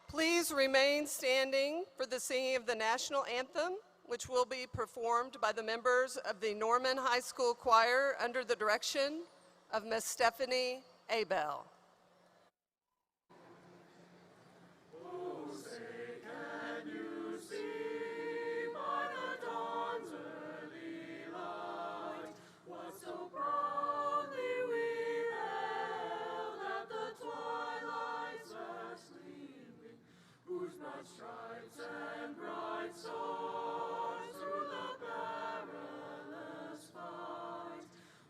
Please remain standing for the singing of the national anthem, which will be performed by the members of the Norman High School Choir under the direction of Miss Stephanie Abel. Stripes and bright stars through the perilous fight,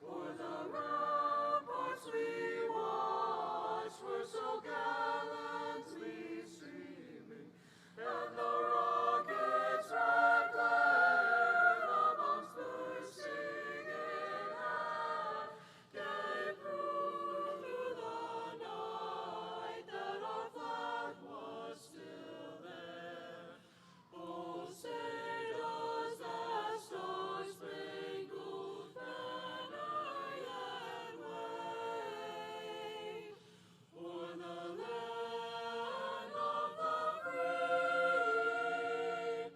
o'er the ramparts we watched were so gallantly streaming, and the rockets' red glare, the bombs bursting in half, gave proof through the night that our flag was still. Say does that star-spangled banner yet wave o'er the land of the free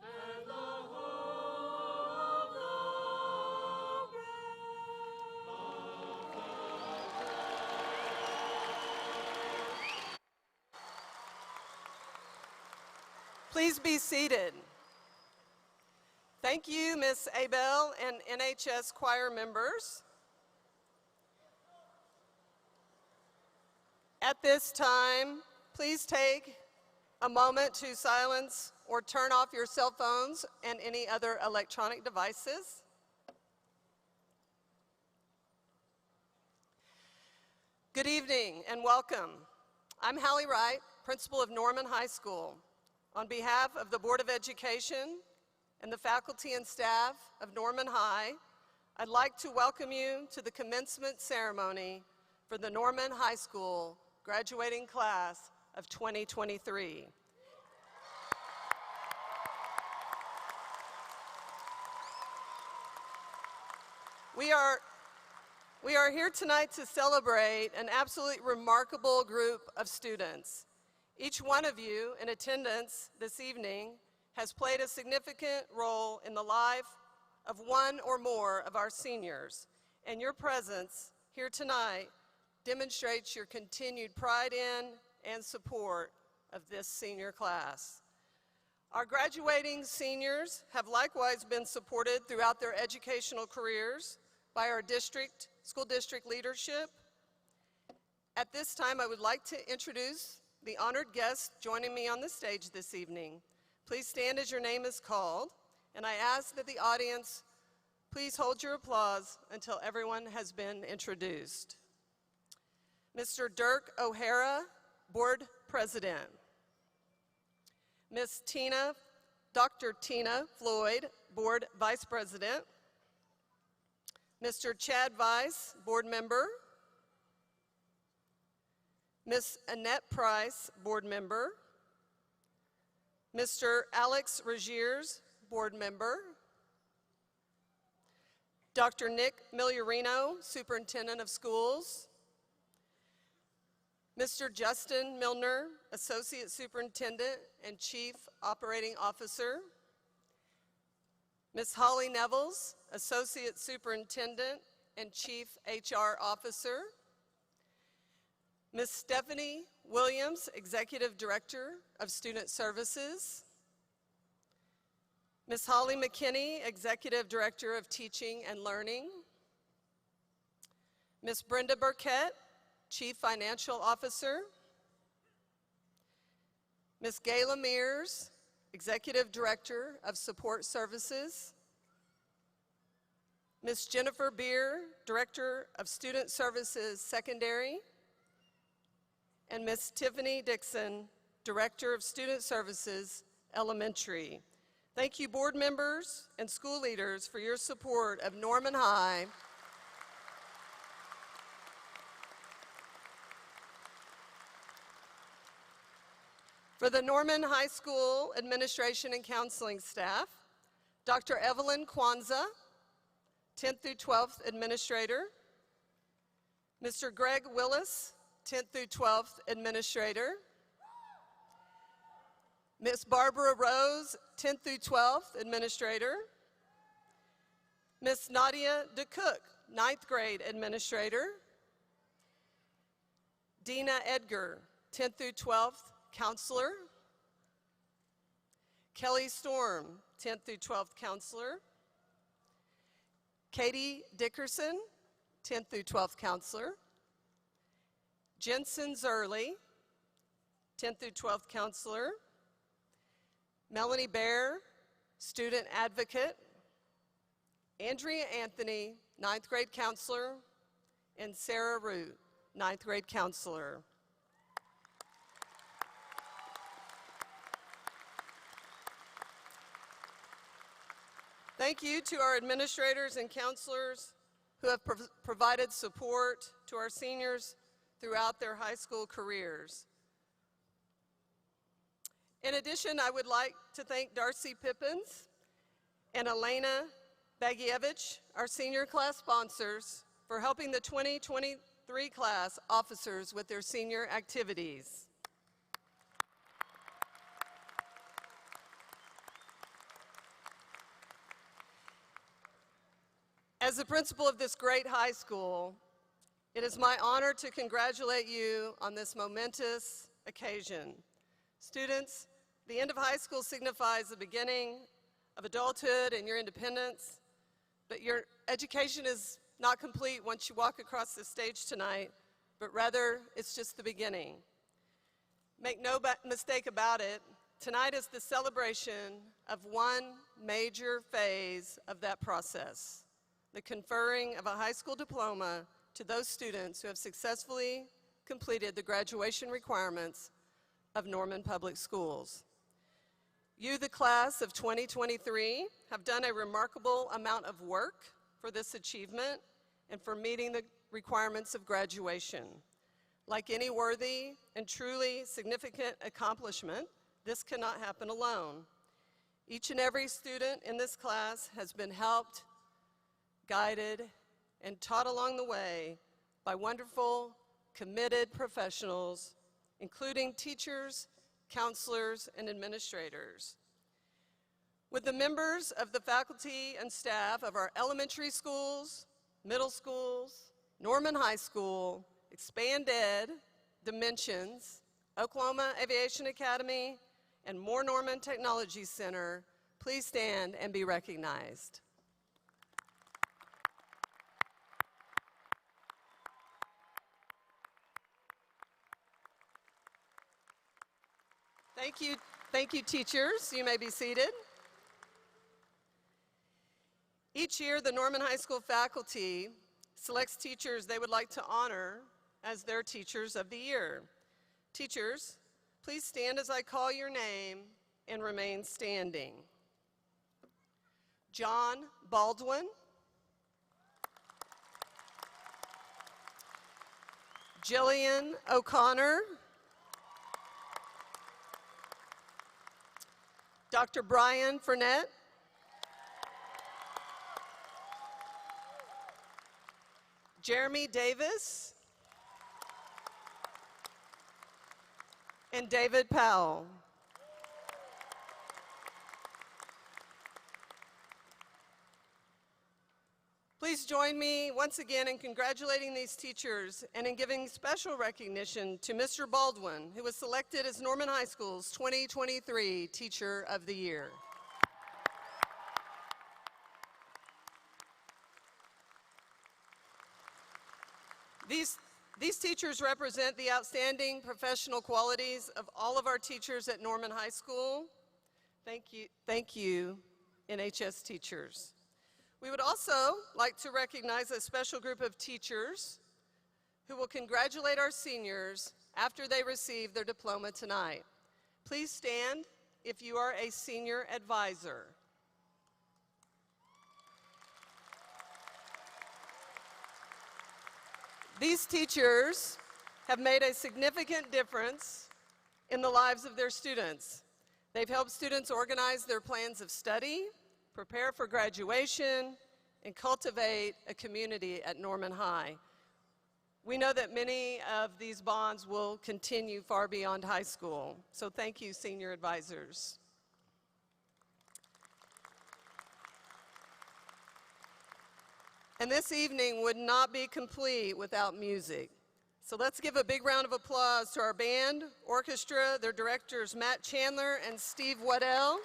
and the home of the brave. Please be seated. Thank you, Ms. Abel and NHS choir members. At this time, please take a moment to silence or turn off your cell phones and any other electronic devices. Good evening and welcome. I'm Hallie Wright, principal of Norman High School. On behalf of the Board of Education and the faculty and staff of Norman High, I'd like to welcome you to the commencement ceremony for the Norman High School graduating class of 2023. We are here tonight to celebrate an absolutely remarkable group of students. Each one of you in attendance this evening has played a significant role in the life of one or more of our seniors, and your presence here tonight demonstrates your continued pride in and support of this senior class. Our graduating seniors have likewise been supported throughout their educational careers by our school district leadership. At this time, I would like to introduce the honored guests joining me on the stage this evening. Please stand as your name is called, and I ask that the audience please hold your applause until everyone has been introduced. Mr. Dirk O'Hara, Board President. Dr. Tina Floyd, Board Vice President. Mr. Chad Weiss, Board Member. Ms. Annette Price, Board Member. Mr. Alex Regiers, Board Member. Dr. Nick Migliorino, Superintendent of Schools. Mr. Justin Milner, Associate Superintendent and Chief Operating Officer. Ms. Holly Nevels, Associate Superintendent and Chief HR Officer. Ms. Stephanie Williams, Executive Director of Student Services. Ms. Holly McKinney, Executive Director of Teaching and Learning. Ms. Brenda Burkett, Chief Financial Officer. Ms. Gayla Mears, Executive Director of Support Services. Ms. Jennifer Beer, Director of Student Services Secondary. And Ms. Tiffany Dixon, Director of Student Services Elementary. Thank you, board members and school leaders, for your support of Norman High. For the Norman High School Administration and Counseling staff, Dr. Evelyn Kwanzaa, 10th through 12th Administrator. Mr. Greg Willis, 10th through 12th Administrator. Miss Barbara Rose, 10th through 12th Administrator. Miss Nadia DeCook, 9th grade Administrator. Dina Edgar, 10th through 12th Counselor. Kelly Storm, 10th through 12th Counselor. Katie Dickerson, 10th through 12th Counselor. Jensen Zerley, 10th through 12th Counselor. Melanie Bear, Student Advocate. Andrea Anthony, 9th grade Counselor. And Sarah Root, 9th grade Counselor. Thank you to our administrators and counselors who have provided support to our seniors throughout their high school careers. In addition, I would like to thank Darcy Pippins and Elena Bagievich, our senior class sponsors, for helping the 2023 class officers with their senior activities. As the principal of this great high school, it is my honor to congratulate you on this momentous occasion. Students, the end of high school signifies the beginning of adulthood and your independence, but your education is not complete once you walk across the stage tonight, but rather it's just the beginning. Make no mistake about it, tonight is the celebration of one major phase of that process, the conferring of a high school diploma to those students who have successfully completed the graduation requirements of Norman Public Schools. You, the class of 2023, have done a remarkable amount of work for this achievement and for meeting the requirements of graduation. Like any worthy and truly significant accomplishment, this cannot happen alone. Each and every student in this class has been helped, guided, and taught along the way by wonderful, committed professionals, including teachers, counselors, and administrators. With the members of the faculty and staff of our elementary schools, middle schools, Norman High School, Expand Ed, Dimensions, Oklahoma Aviation Academy, and Moore Norman Technology Center, please stand and be recognized. Thank you, teachers. You may be seated. Each year, the Norman High School faculty selects teachers they would like to honor as their Teachers of the Year. Teachers, please stand as I call your name and remain standing. John Baldwin. Jillian O'Connor. Dr. Brian Furnett. Jeremy Davis. And David Powell. Please join me once again in congratulating these teachers and in giving special recognition to Mr. Baldwin, who was selected as Norman High School's 2023 Teacher of the Year. These teachers represent the outstanding professional qualities of all of our teachers at Norman High School. Thank you, NHS teachers. We would also like to recognize a special group of teachers who will congratulate our seniors after they receive their diploma tonight. Please stand if you are a senior advisor. These teachers have made a significant difference in the lives of their students. They've helped students organize their plans of study, prepare for graduation, and cultivate a community at Norman High. We know that many of these bonds will continue far beyond high school. So thank you, senior advisors. And this evening would not be complete without music. So let's give a big round of applause to our band, orchestra, their directors Matt Chandler and Steve Waddell.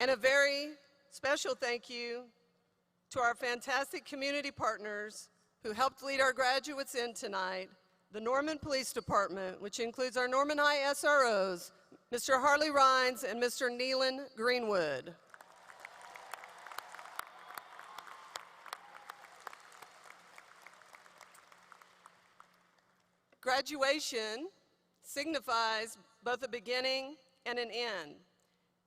And a very special thank you to our fantastic community partners who helped lead our graduates in tonight, the Norman Police Department, which includes our Norman High SROs, Mr. Harley Rhines and Mr. Neelan Greenwood. Graduation signifies both a beginning and an end.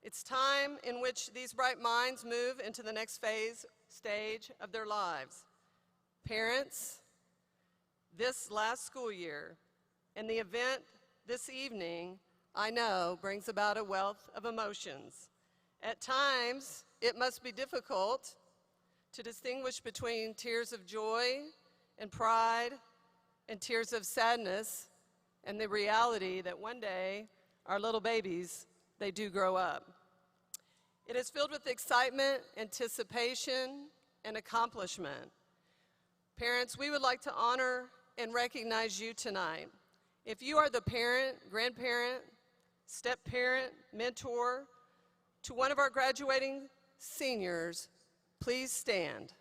It's time in which these bright minds move into the next stage of their lives. Parents, this last school year and the event this evening, I know, brings about a wealth of emotions. At times, it must be difficult to distinguish between tears of joy and pride and tears of sadness and the reality that one day our little babies, they do grow up. It is filled with excitement, anticipation, and accomplishment. Parents, we would like to honor and recognize you tonight. If you are the parent, grandparent, step-parent, mentor to one of our graduating seniors, please stand.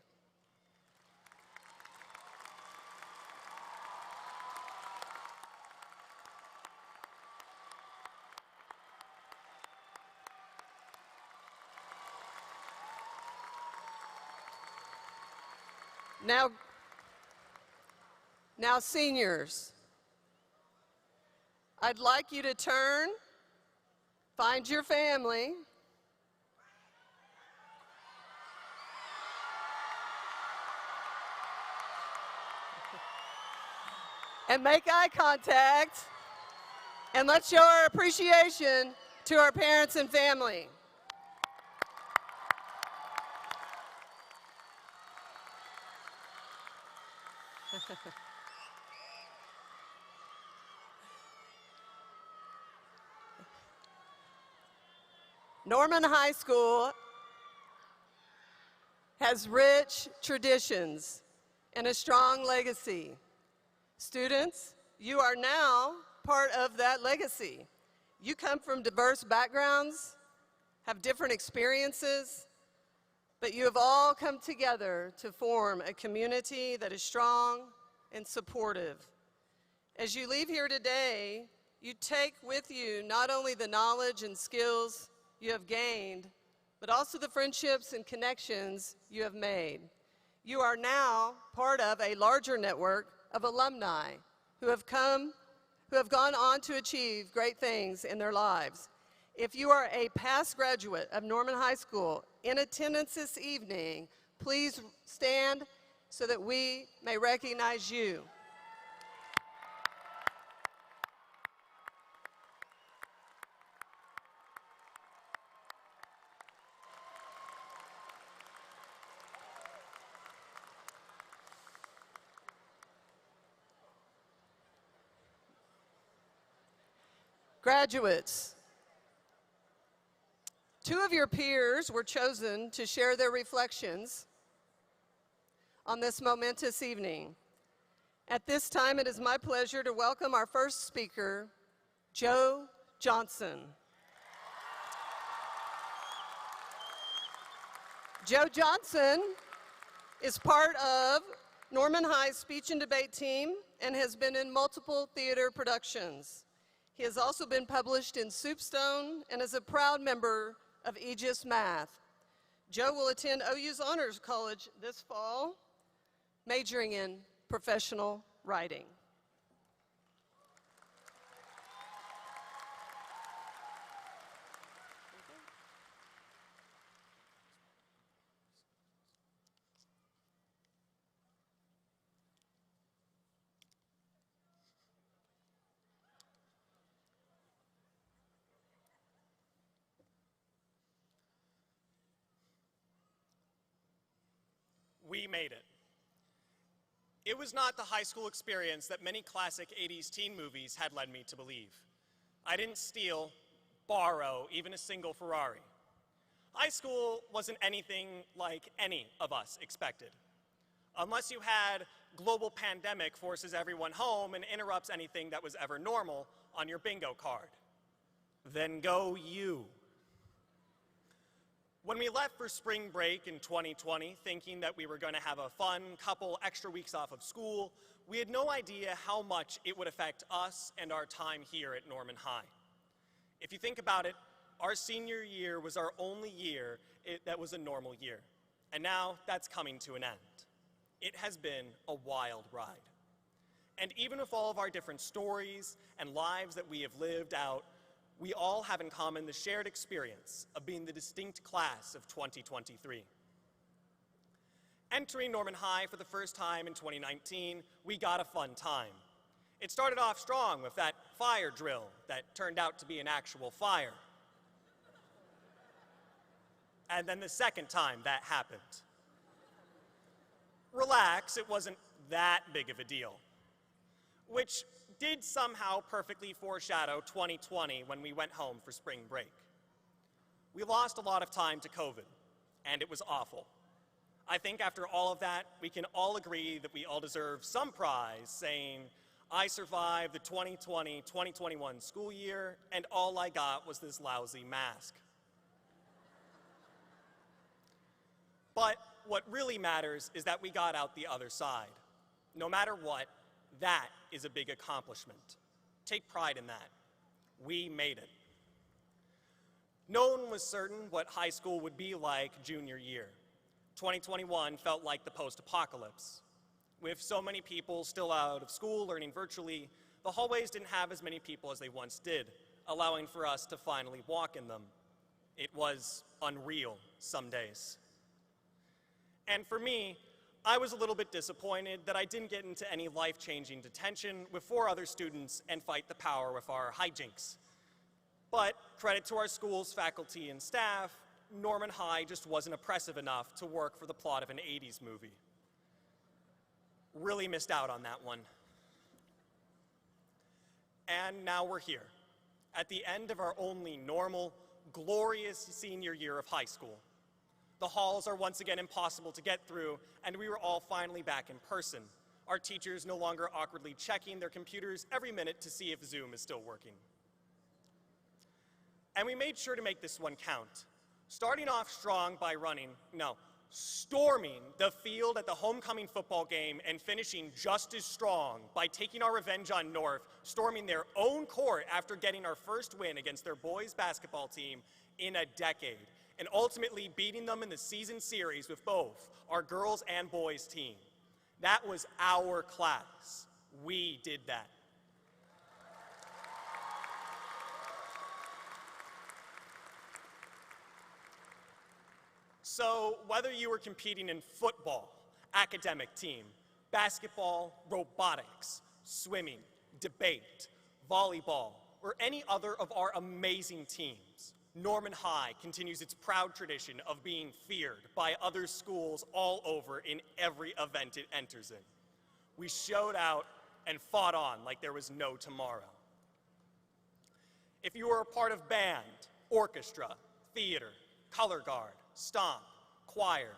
Now, seniors, I'd like you to turn, find your family, and make eye contact, and let's show our appreciation to our parents and family. Norman High School has rich traditions and a strong legacy. Students, you are now part of that legacy. You come from diverse backgrounds, have different experiences, but you have all come together to form a community that is strong and supportive. As you leave here today, you take with you not only the knowledge and skills you have gained, but also the friendships and connections you have made. You are now part of a larger network of alumni who have gone on to achieve great things in their lives. If you are a past graduate of Norman High School in attendance this evening, please stand so that we may recognize you. Graduates, 2 of your peers were chosen to share their reflections on this momentous evening. At this time, it is my pleasure to welcome our first speaker, Joe Johnson. Joe Johnson is part of Norman High's speech and debate team and has been in multiple theater productions. He has also been published in Soupstone and is a proud member of Aegis Math. Joe will attend OU's Honors College this fall, majoring in professional writing. We made it. It was not the high school experience that many classic 80s teen movies had led me to believe. I didn't steal, borrow, even a single Ferrari. High school wasn't anything like any of us expected. Unless you had global pandemic forces everyone home and interrupts anything that was ever normal on your bingo card. Then go you. When we left for spring break in 2020, thinking that we were going to have a fun couple extra weeks off of school, we had no idea how much it would affect us and our time here at Norman High. If you think about it, our senior year was our only year that was a normal year, and now that's coming to an end. It has been a wild ride. And even with all of our different stories and lives that we have lived out, we all have in common the shared experience of being the distinct class of 2023. Entering Norman High for the first time in 2019, we got a fun time. It started off strong with that fire drill that turned out to be an actual fire. And then the second time that happened. Relax, it wasn't that big of a deal, which did somehow perfectly foreshadow 2020 when we went home for spring break. We lost a lot of time to COVID, and it was awful. I think after all of that, we can all agree that we all deserve some prize saying, I survived the 2020-2021 school year, and all I got was this lousy mask. But what really matters is that we got out the other side. No matter what, that is a big accomplishment. Take pride in that. We made it. No one was certain what high school would be like junior year. 2021 felt like the post-apocalypse. With so many people still out of school learning virtually, the hallways didn't have as many people as they once did, allowing for us to finally walk in them. It was unreal some days. And for me, I was a little bit disappointed that I didn't get into any life-changing detention with 4 other students and fight the power with our hijinks. But credit to our school's faculty and staff, Norman High just wasn't oppressive enough to work for the plot of an 80s movie. Really missed out on that one. And now we're here, at the end of our only normal, glorious senior year of high school. The halls are once again impossible to get through, and we were all finally back in person. Our teachers no longer awkwardly checking their computers every minute to see if Zoom is still working. And we made sure to make this one count, starting off strong by storming the field at the homecoming football game and finishing just as strong by taking our revenge on North, storming their own court after getting our first win against their boys basketball team in a decade, and ultimately beating them in the season series with both our girls and boys team. That was our class. We did that. So whether you were competing in football, academic team, basketball, robotics, swimming, debate, volleyball, or any other of our amazing teams, Norman High continues its proud tradition of being feared by other schools all over in every event it enters in. We showed out and fought on like there was no tomorrow. If you were a part of band, orchestra, theater, color guard, stomp, choir,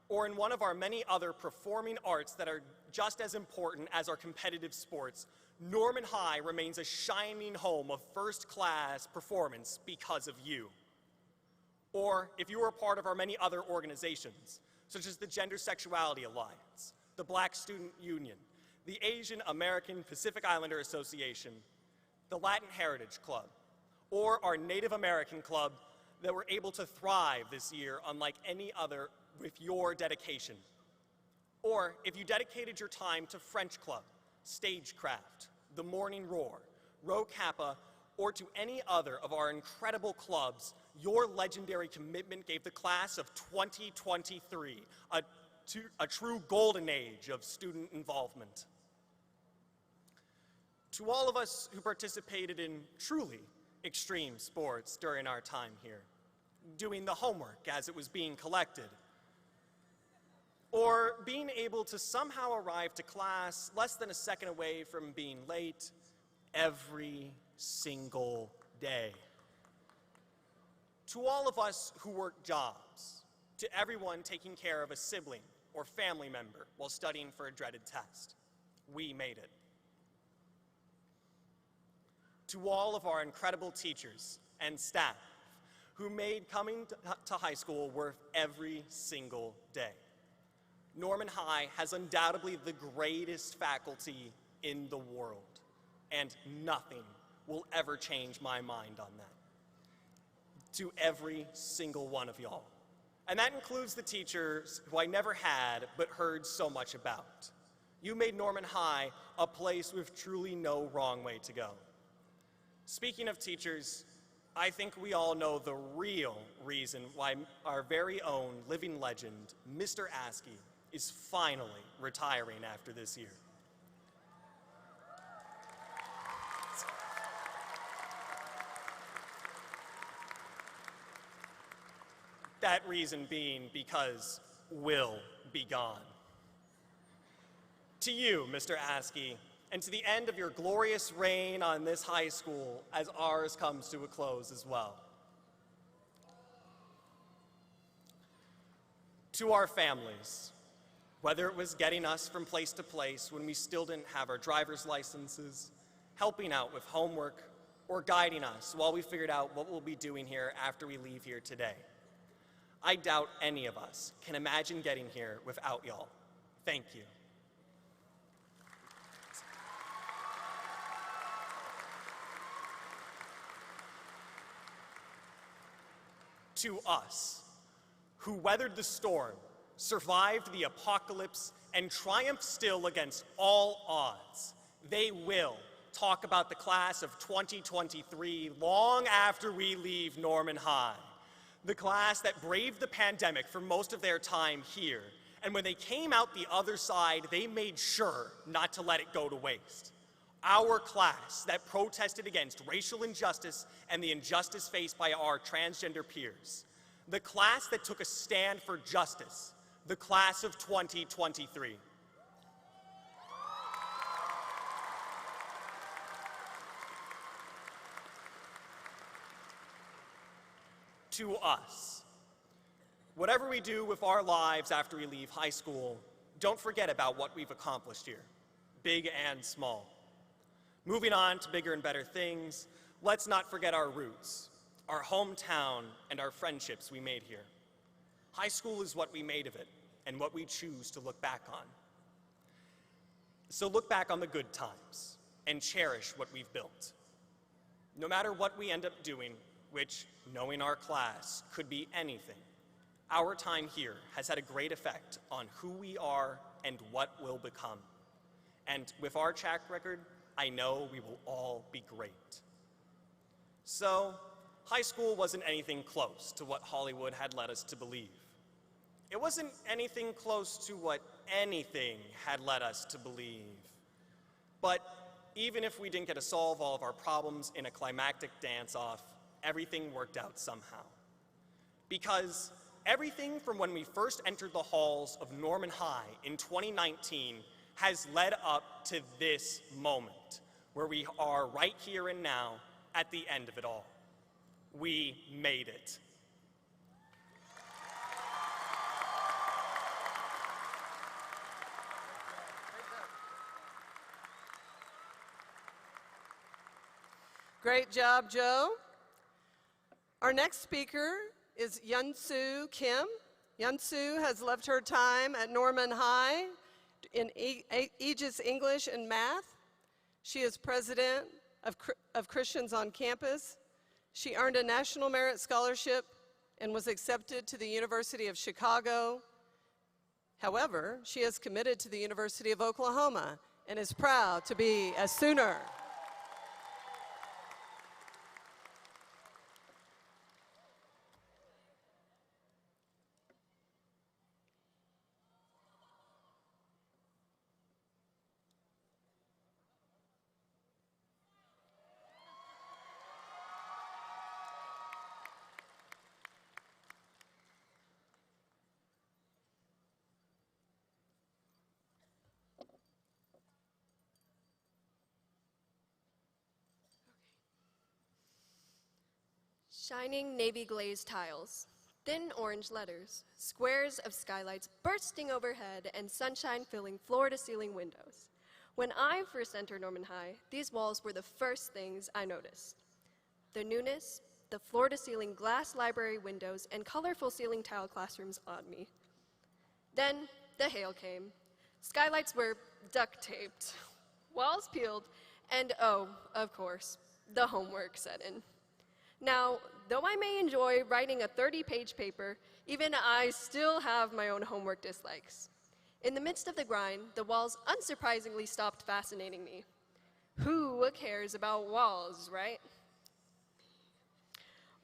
or in one of our many other performing arts that are just as important as our competitive sports, Norman High remains a shining home of first-class performance because of you. Or if you were a part of our many other organizations, such as the Gender Sexuality Alliance, the Black Student Union, the Asian American Pacific Islander Association, the Latin Heritage Club, or our Native American Club that were able to thrive this year unlike any other with your dedication. Or if you dedicated your time to French Club, Stagecraft, The Morning Roar, Rho Kappa, or to any other of our incredible clubs, your legendary commitment gave the class of 2023 a true golden age of student involvement. To all of us who participated in truly extreme sports during our time here, doing the homework as it was being collected, or being able to somehow arrive to class less than a second away from being late every single day. To all of us who work jobs, to everyone taking care of a sibling or family member while studying for a dreaded test, we made it. To all of our incredible teachers and staff who made coming to high school worth every single day. Norman High has undoubtedly the greatest faculty in the world, and nothing will ever change my mind on that. To every single one of y'all. And that includes the teachers who I never had but heard so much about. You made Norman High a place with truly no wrong way to go. Speaking of teachers, I think we all know the real reason why our very own living legend, Mr. Askey, is finally retiring after this year. That reason being because will be gone. To you, Mr. Askey, and to the end of your glorious reign on this high school as ours comes to a close as well. To our families, whether it was getting us from place to place when we still didn't have our driver's licenses, helping out with homework, or guiding us while we figured out what we'll be doing here after we leave here today. I doubt any of us can imagine getting here without y'all. Thank you. To us, who weathered the storm, survived the apocalypse, and triumphed still against all odds, they will talk about the class of 2023 long after we leave Norman High. The class that braved the pandemic for most of their time here, and when they came out the other side, they made sure not to let it go to waste. Our class that protested against racial injustice and the injustice faced by our transgender peers. The class that took a stand for justice, the class of 2023. To us, whatever we do with our lives after we leave high school, don't forget about what we've accomplished here, big and small. Moving on to bigger and better things, let's not forget our roots, our hometown, and our friendships we made here. High school is what we made of it and what we choose to look back on. So look back on the good times and cherish what we've built. No matter what we end up doing, which, knowing our class, could be anything, our time here has had a great effect on who we are and what we'll become. And with our track record, I know we will all be great. So, high school wasn't anything close to what Hollywood had led us to believe. It wasn't anything close to what anything had led us to believe. But even if we didn't get to solve all of our problems in a climactic dance-off, everything worked out somehow. Because everything from when we first entered the halls of Norman High in 2019 has led up to this moment, where we are right here and now at the end of it all. We made it. Great job, Joe. Our next speaker is Yun-Soo Kim. Yun-Soo has loved her time at Norman High in Aegis English and Math. She is president of Christians on Campus. She earned a National Merit Scholarship and was accepted to the University of Chicago. However, she is committed to the University of Oklahoma and is proud to be a Sooner. Shining navy glazed tiles, thin orange letters, squares of skylights bursting overhead, and sunshine filling floor-to-ceiling windows. When I first entered Norman High, these walls were the first things I noticed. The newness, the floor-to-ceiling glass library windows, and colorful ceiling tile classrooms awed me. Then the hail came. Skylights were duct taped, walls peeled, and oh, of course, the homework set in. Now, though I may enjoy writing a 30-page paper, even I still have my own homework dislikes. In the midst of the grind, the walls unsurprisingly stopped fascinating me. Who cares about walls, right?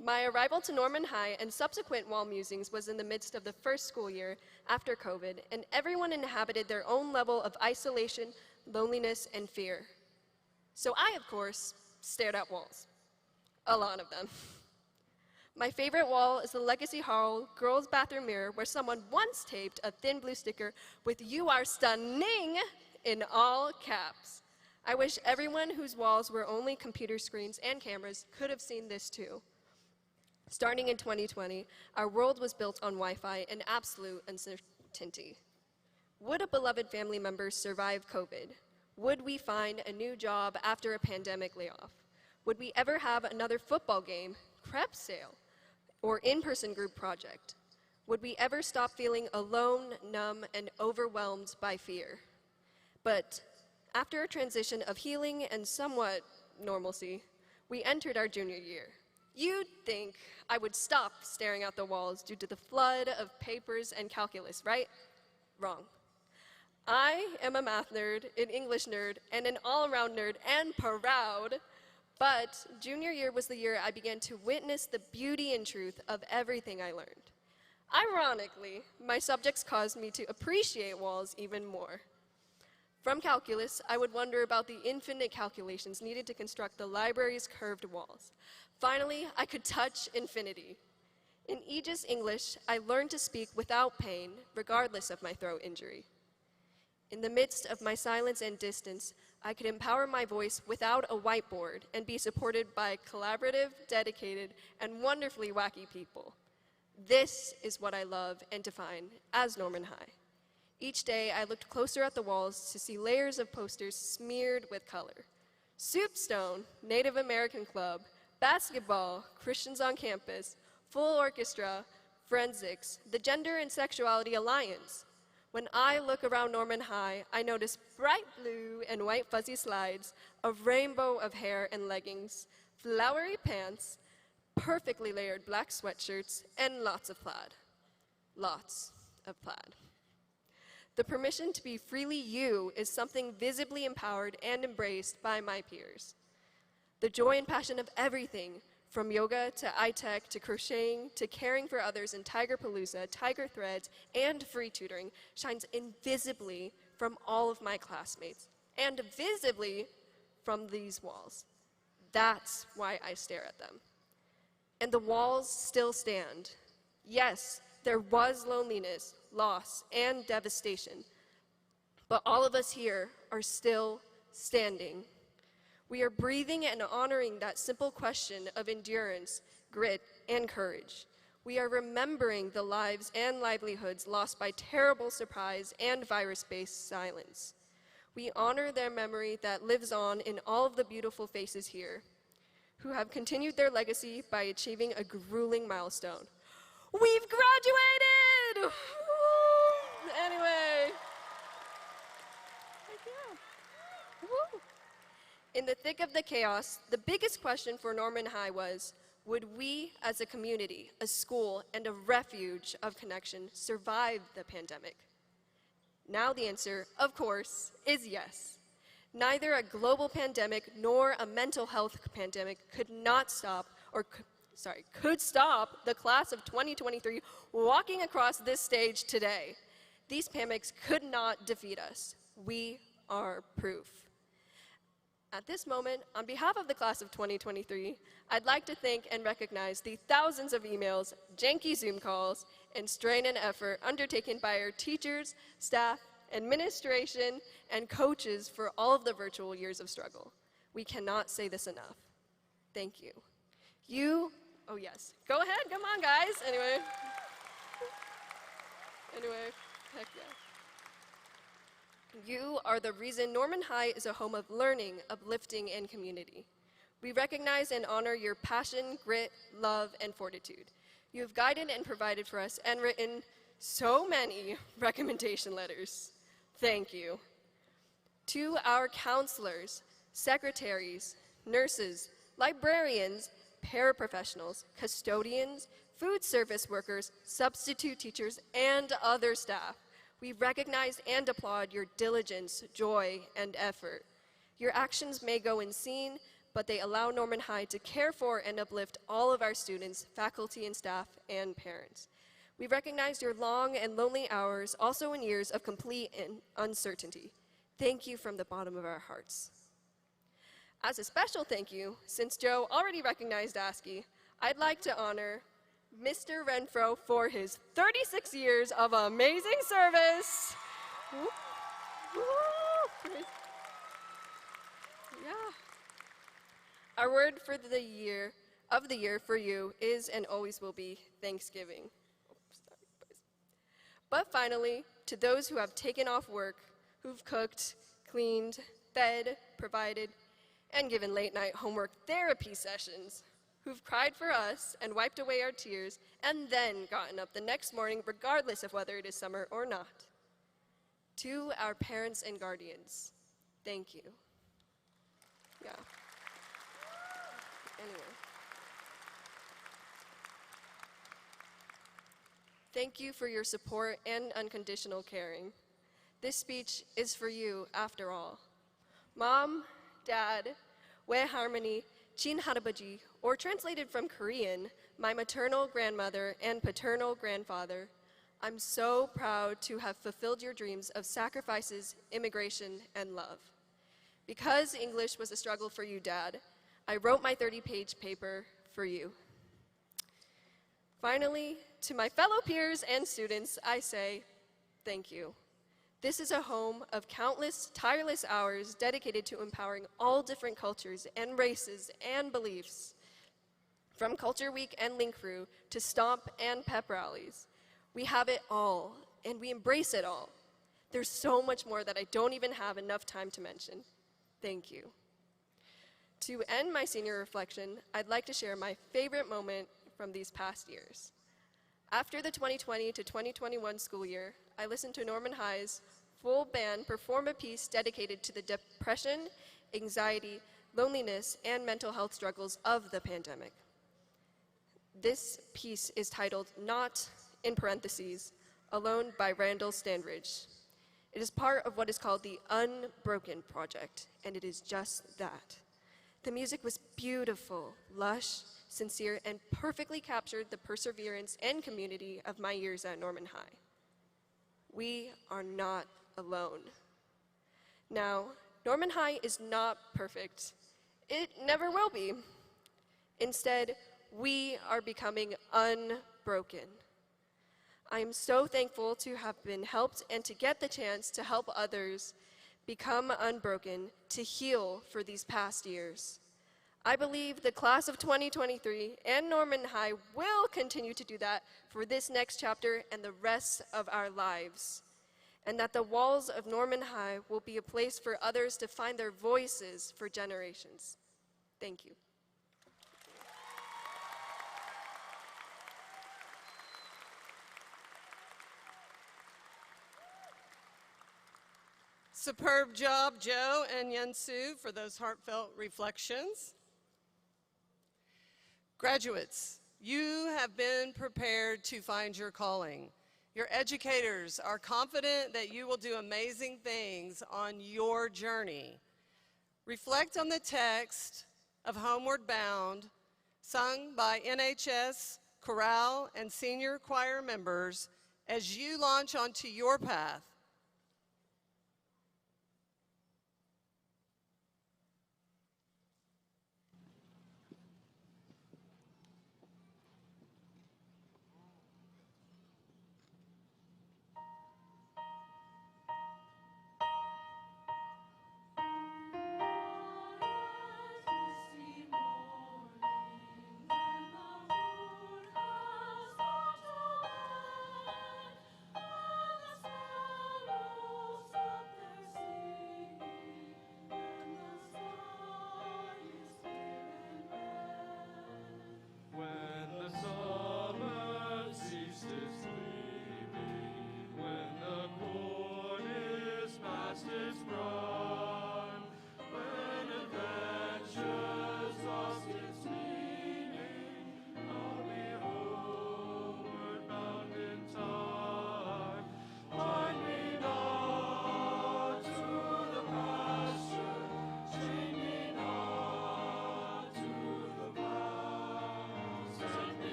My arrival to Norman High and subsequent wall musings was in the midst of the first school year after COVID, and everyone inhabited their own level of isolation, loneliness, and fear. So I, of course, stared at walls. A lot of them. My favorite wall is the Legacy Hall girls' bathroom mirror, where someone once taped a thin blue sticker with "You are stunning" in all caps. I wish everyone whose walls were only computer screens and cameras could have seen this too. Starting in 2020, our world was built on Wi-Fi and absolute uncertainty. Would a beloved family member survive COVID? Would we find a new job after a pandemic layoff? Would we ever have another football game, crepe sale, or in-person group project? Would we ever stop feeling alone, numb, and overwhelmed by fear? But after a transition of healing and somewhat normalcy, we entered our junior year. You'd think I would stop staring at the walls due to the flood of papers and calculus, right? Wrong. I am a math nerd, an English nerd, and an all-around nerd, and proud. But junior year was the year I began to witness the beauty and truth of everything I learned. Ironically, my subjects caused me to appreciate walls even more. From calculus, I would wonder about the infinite calculations needed to construct the library's curved walls. Finally, I could touch infinity. In Aegis English, I learned to speak without pain, regardless of my throat injury. In the midst of my silence and distance, I could empower my voice without a whiteboard and be supported by collaborative, dedicated, and wonderfully wacky people. This is what I love and define as Norman High. Each day, I looked closer at the walls to see layers of posters smeared with color. Soupstone, Native American Club, basketball, Christians on campus, full orchestra, forensics, the Gender and Sexuality Alliance. When I look around Norman High, I notice bright blue and white fuzzy slides, a rainbow of hair and leggings, flowery pants, perfectly layered black sweatshirts, and lots of plaid. Lots of plaid. The permission to be freely you is something visibly empowered and embraced by my peers. The joy and passion of everything, from yoga to iTech to crocheting to caring for others in Tiger Palooza, Tiger Threads, and free tutoring, shines invisibly from all of my classmates and visibly from these walls. That's why I stare at them. And the walls still stand. Yes, there was loneliness, loss, and devastation, but all of us here are still standing. We are breathing and honoring that simple question of endurance, grit, and courage. We are remembering the lives and livelihoods lost by terrible surprise and virus-based silence. We honor their memory that lives on in all of the beautiful faces here, who have continued their legacy by achieving a grueling milestone. We've graduated! Woo! Anyway. Thank you. Woo! In the thick of the chaos, the biggest question for Norman High was, would we as a community, a school, and a refuge of connection survive the pandemic? Now the answer, of course, is yes. Neither a global pandemic nor a mental health pandemic could stop the class of 2023 walking across this stage today. These pandemics could not defeat us. We are proof. At this moment, on behalf of the class of 2023, I'd like to thank and recognize the thousands of emails, janky Zoom calls, and strain and effort undertaken by our teachers, staff, administration, and coaches for all of the virtual years of struggle. We cannot say this enough. Thank you. You Oh, yes. Go ahead. Come on, guys. Anyway, heck yeah. You are the reason Norman High is a home of learning, uplifting, and community. We recognize and honor your passion, grit, love, and fortitude. You have guided and provided for us and written so many recommendation letters. Thank you. To our counselors, secretaries, nurses, librarians, paraprofessionals, custodians, food service workers, substitute teachers, and other staff, we recognize and applaud your diligence, joy, and effort. Your actions may go unseen, but they allow Norman High to care for and uplift all of our students, faculty and staff, and parents. We recognize your long and lonely hours, also in years of complete uncertainty. Thank you from the bottom of our hearts. As a special thank you, since Joe already recognized Askey, I'd like to honor Mr. Renfro for his 36 years of amazing service. Woo. Woo. Yeah. Our word for the year for you is and always will be Thanksgiving. But finally, to those who have taken off work, who've cooked, cleaned, fed, provided, and given late-night homework therapy sessions, who've cried for us and wiped away our tears, and then gotten up the next morning regardless of whether it is summer or not. To our parents and guardians, thank you. Yeah. Anyway. Thank you for your support and unconditional caring. This speech is for you, after all. Mom, Dad, We Harmony, Chin Harabaji, or translated from Korean, my maternal grandmother and paternal grandfather, I'm so proud to have fulfilled your dreams of sacrifices, immigration, and love. Because English was a struggle for you, Dad, I wrote my 30-page paper for you. Finally, to my fellow peers and students, I say thank you. This is a home of countless, tireless hours dedicated to empowering all different cultures and races and beliefs. From Culture Week and Link Crew to Stomp and Pep Rallies, we have it all, and we embrace it all. There's so much more that I don't even have enough time to mention. Thank you. To end my senior reflection, I'd like to share my favorite moment from these past years. After the 2020 to 2021 school year, I listened to Norman High's full band perform a piece dedicated to the depression, anxiety, loneliness, and mental health struggles of the pandemic. This piece is titled Not, in parentheses, Alone by Randall Standridge. It is part of what is called the Unbroken Project, and it is just that. The music was beautiful, lush, sincere, and perfectly captured the perseverance and community of my years at Norman High. We are not alone. Now, Norman High is not perfect. It never will be. Instead, we are becoming unbroken. I am so thankful to have been helped and to get the chance to help others become unbroken, to heal for these past years. I believe the class of 2023 and Norman High will continue to do that for this next chapter and the rest of our lives, and that the walls of Norman High will be a place for others to find their voices for generations. Thank you. Superb job, Joe and Yunsu, for those heartfelt reflections. Graduates, you have been prepared to find your calling. Your educators are confident that you will do amazing things on your journey. Reflect on the text of Homeward Bound, sung by NHS, chorale, and senior choir members as you launch onto your path. Misty morning and the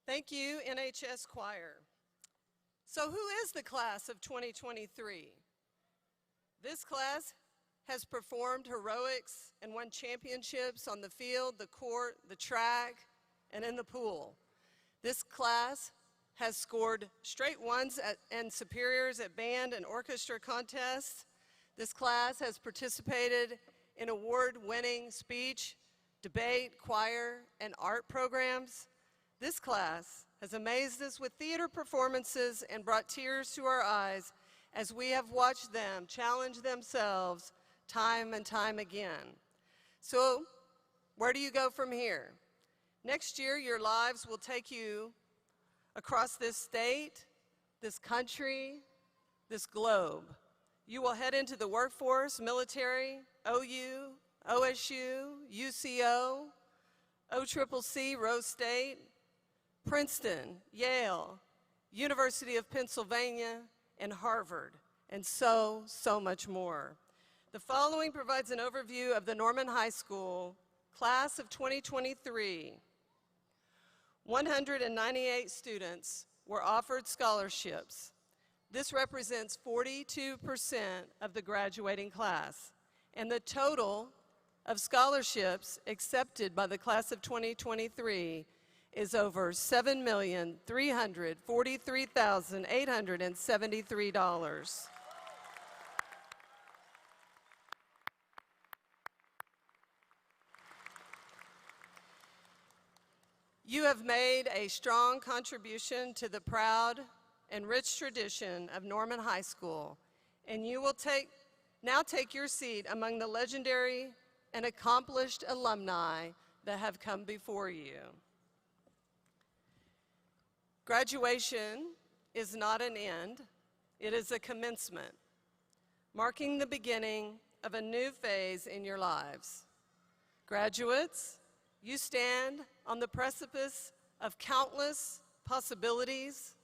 Thank you, NHS Choir. So who is the class of 2023? This class has performed heroics and won championships on the field, the court, the track, and in the pool. This class has scored straight ones and superiors at band and orchestra contests. This class has participated in award-winning speech, debate, choir, and art programs. This class has amazed us with theater performances and brought tears to our eyes as we have watched them challenge themselves time and time again. So, where do you go from here? Next year, your lives will take you across this state, this country, this globe. You will head into the workforce, military, OU, OSU, UCO, OCCC, Rose State, Princeton, Yale, University of Pennsylvania, and Harvard, and so much more. The following provides an overview of the Norman High School class of 2023. 198 students were offered scholarships. This represents 42% of the graduating class, and the total of scholarships accepted by the class of 2023 is over $7,343,873. You have made a strong contribution to the proud and rich tradition of Norman High School, and you will now take your seat among the legendary and accomplished alumni that have come before you. Graduation is not an end, it is a commencement, marking the beginning of a new phase in your lives. Graduates, you stand on the precipice of countless possibilities,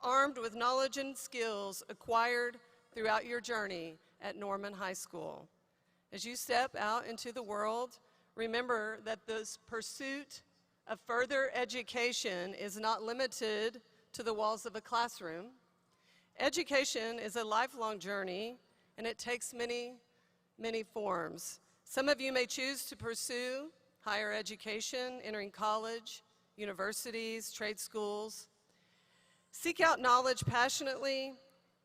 armed with knowledge and skills acquired throughout your journey at Norman High School. As you step out into the world, remember that this pursuit of further education is not limited to the walls of a classroom. Education is a lifelong journey, and it takes many forms. Some of you may choose to pursue higher education, entering college, universities, trade schools. Seek out knowledge passionately,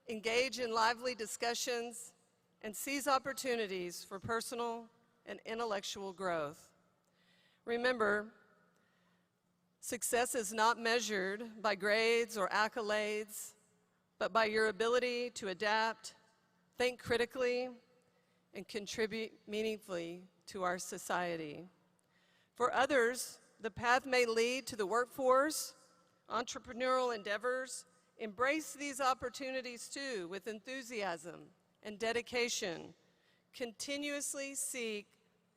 engage in lively discussions, and seize opportunities for personal and intellectual growth. Remember, success is not measured by grades or accolades, but by your ability to adapt, think critically, and contribute meaningfully to our society. For others, the path may lead to the workforce, entrepreneurial endeavors. Embrace these opportunities too with enthusiasm and dedication. Continuously seek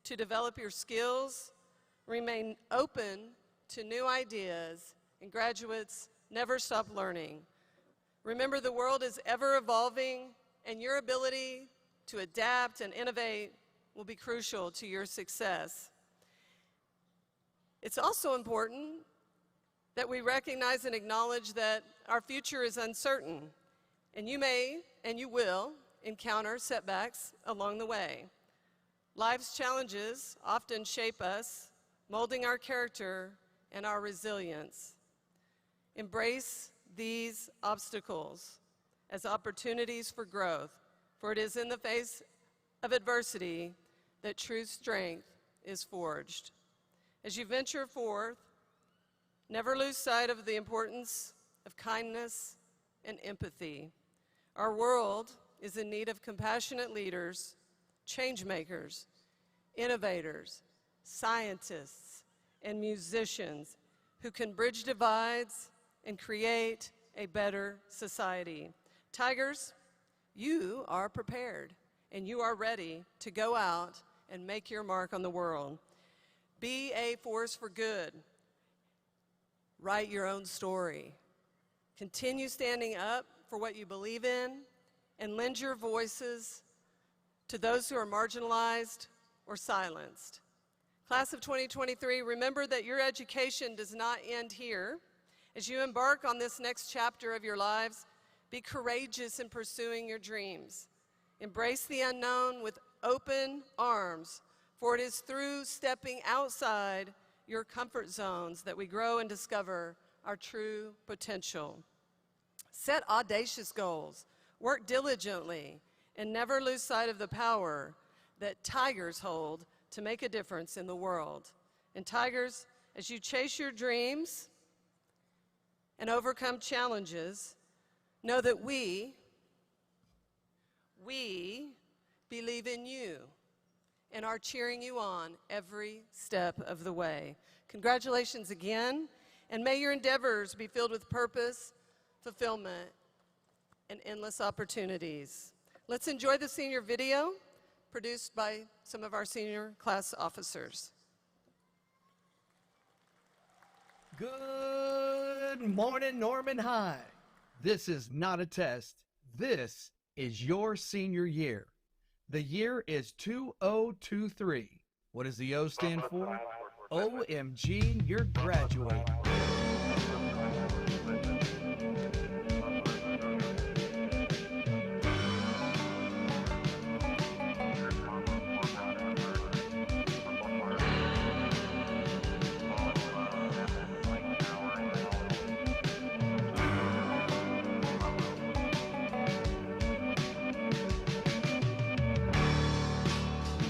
to develop your skills, remain open to new ideas, and graduates, never stop learning. Remember, the world is ever evolving, and your ability to adapt and innovate will be crucial to your success. It's also important that we recognize and acknowledge that our future is uncertain, and you may and you will encounter setbacks along the way. Life's challenges often shape us, molding our character and our resilience. Embrace these obstacles as opportunities for growth, for it is in the face of adversity that true strength is forged. As you venture forth, never lose sight of the importance of kindness and empathy. Our world is in need of compassionate leaders, change makers, innovators, scientists, and musicians who can bridge divides and create a better society. Tigers, you are prepared and you are ready to go out and make your mark on the world. Be a force for good. Write your own story. Continue standing up for what you believe in and lend your voices to those who are marginalized or silenced. Class of 2023, remember that your education does not end here. As you embark on this next chapter of your lives, be courageous in pursuing your dreams. Embrace the unknown with open arms, for it is through stepping outside your comfort zones that we grow and discover our true potential. Set audacious goals, work diligently, and never lose sight of the power that tigers hold to make a difference in the world. And tigers, as you chase your dreams and overcome challenges, know that we believe in you and are cheering you on every step of the way. Congratulations again, and may your endeavors be filled with purpose, fulfillment, and endless opportunities. Let's enjoy the senior video produced by some of our senior class officers. Good morning, Norman High. This is not a test. This is your senior year. The year is 2023. What does the O stand for? OMG, you're graduating.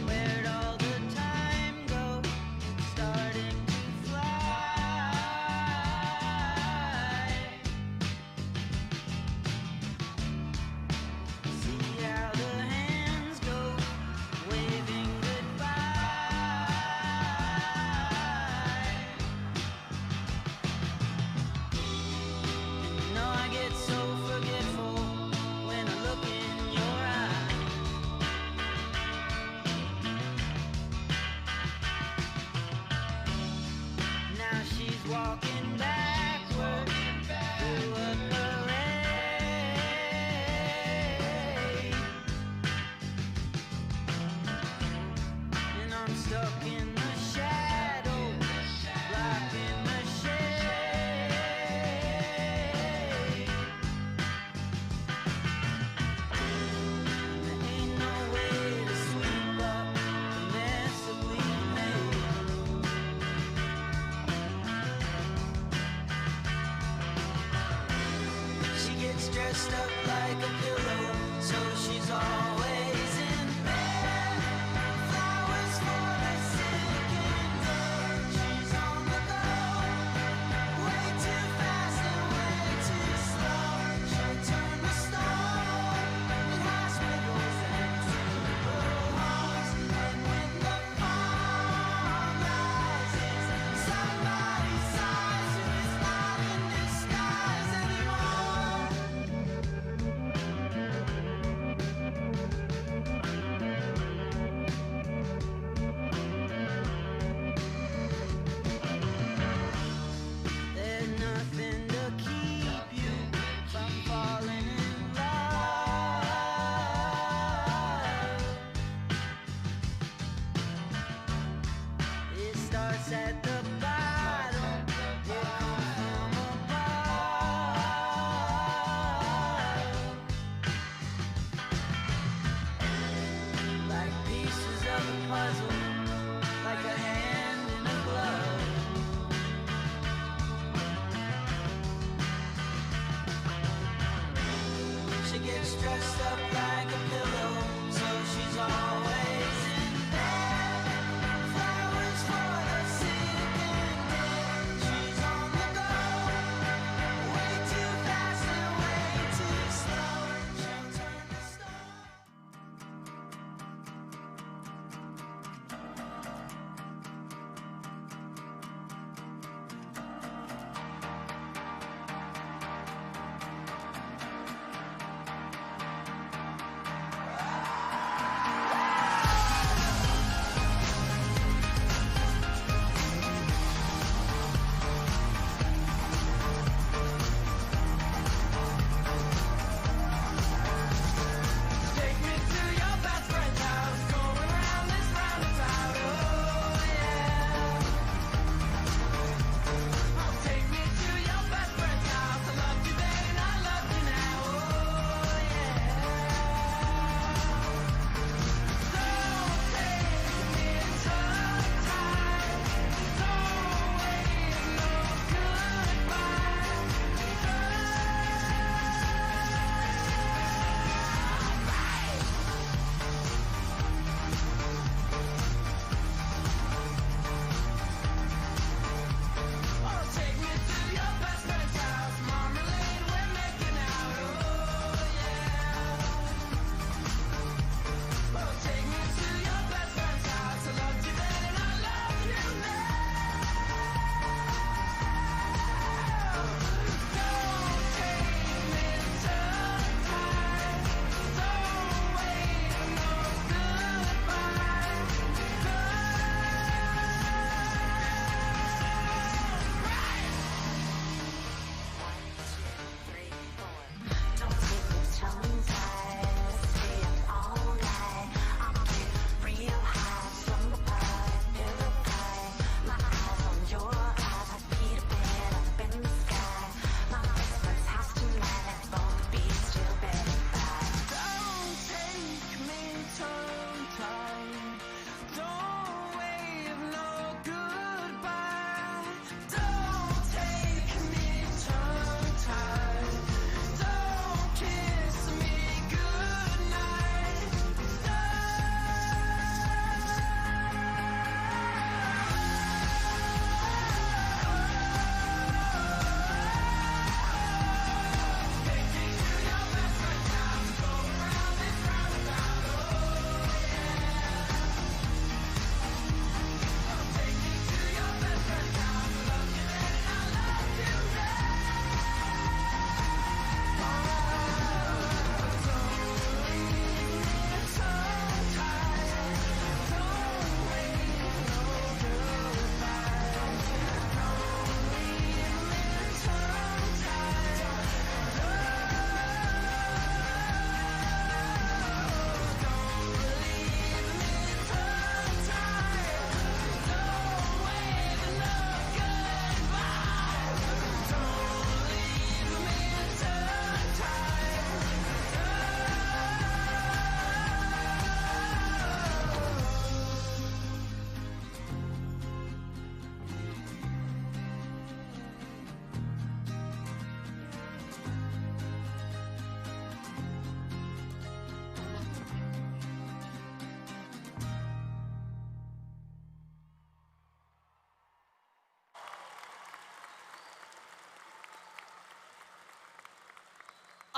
Where'd all the time go? Starting to fly. See how the hands go, waving goodbye. And know I get so forgetful when I look in your eyes. Now she's walking backward through a parade, and I'm stuck in the shadow, blocking the shade. There ain't no way to sweep up the mess that we made. She gets dressed up like a pillow, so she's always in bed. Flowers for the sick and dead. She's on the go, way too fast and way too slow. She'll turn to stone in hospitals and funeral homes. And when the fall rises, somebody sighs who is not in disguise anymore. There's nothing to keep you from falling in love. It starts at the bottom, will come from above. Like pieces of a puzzle, like a hand in a glove. She gets dressed up like a pillow, so she's always in bed. Flowers for the sick and dead. She's on the go, way too fast and way too slow. She'll turn to stone.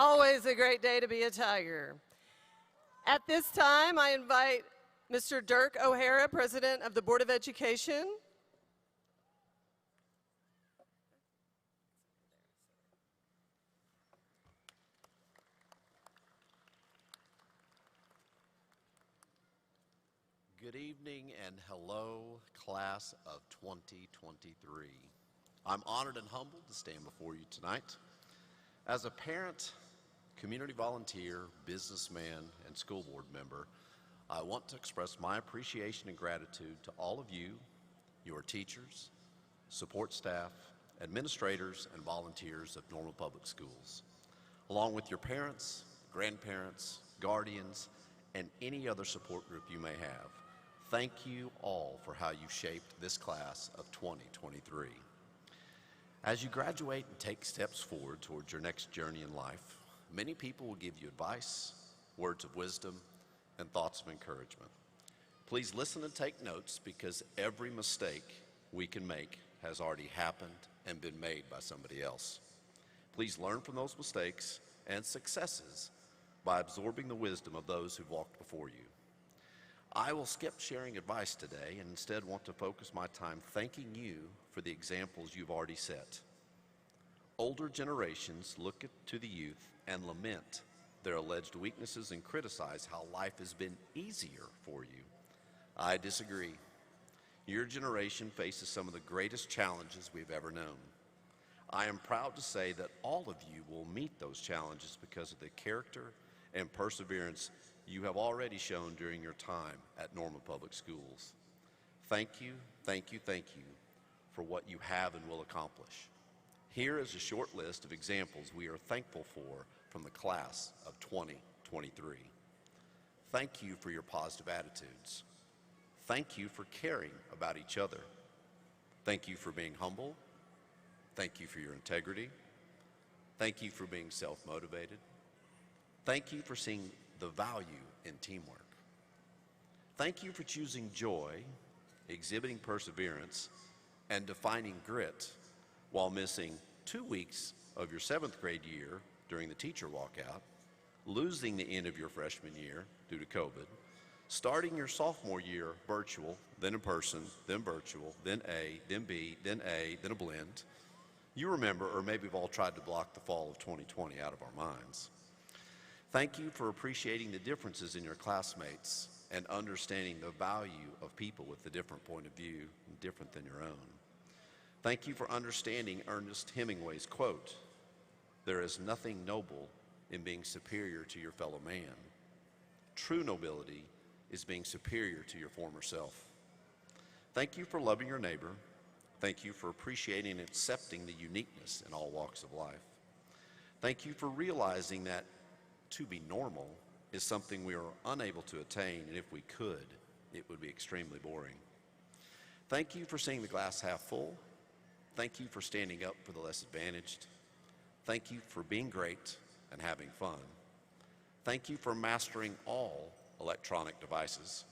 always a great day to be a Tiger. At this time, I invite Mr. Dirk O'Hara, President of the Board of Education. Good evening and hello, class of 2023. I'm honored and humbled to stand before you tonight. As a parent, community volunteer, businessman, and school board member, I want to express my appreciation and gratitude to all of you, your teachers, support staff, administrators, and volunteers of Normal Public Schools, along with your parents, grandparents, guardians, and any other support group you may have. Thank you all for how you shaped this class of 2023. As you graduate and take steps forward towards your next journey in life, many people will give you advice, words of wisdom, and thoughts of encouragement. Please listen and take notes because every mistake we can make has already happened and been made by somebody else. Please learn from those mistakes and successes by absorbing the wisdom of those who've walked before you. I will skip sharing advice today and instead want to focus my time thanking you for the examples you've already set. Older generations look to the youth and lament their alleged weaknesses and criticize how life has been easier for you. I disagree. Your generation faces some of the greatest challenges we've ever known. I am proud to say that all of you will meet those challenges because of the character and perseverance you have already shown during your time at Normal Public Schools. Thank you, thank you, thank you for what you have and will accomplish. Here is a short list of examples we are thankful for from the class of 2023. Thank you for your positive attitudes. Thank you for caring about each other. Thank you for being humble. Thank you for your integrity. Thank you for being self-motivated. Thank you for seeing the value in teamwork. Thank you for choosing joy, exhibiting perseverance, and defining grit while missing 2 weeks of your 7th grade year during the teacher walkout, losing the end of your freshman year due to COVID, starting your sophomore year virtual, then in person, then virtual, then A, then B, then A, then a blend. You remember, or maybe we've all tried to block the fall of 2020 out of our minds. Thank you for appreciating the differences in your classmates and understanding the value of people with a different point of view, different than your own. Thank you for understanding Ernest Hemingway's quote, "There is nothing noble in being superior to your fellow man. True nobility is being superior to your former self." Thank you for loving your neighbor. Thank you for appreciating and accepting the uniqueness in all walks of life. Thank you for realizing that to be normal is something we are unable to attain, and if we could, it would be extremely boring. Thank you for seeing the glass half full. Thank you for standing up for the less advantaged. Thank you for being great and having fun. Thank you for mastering all electronic devices.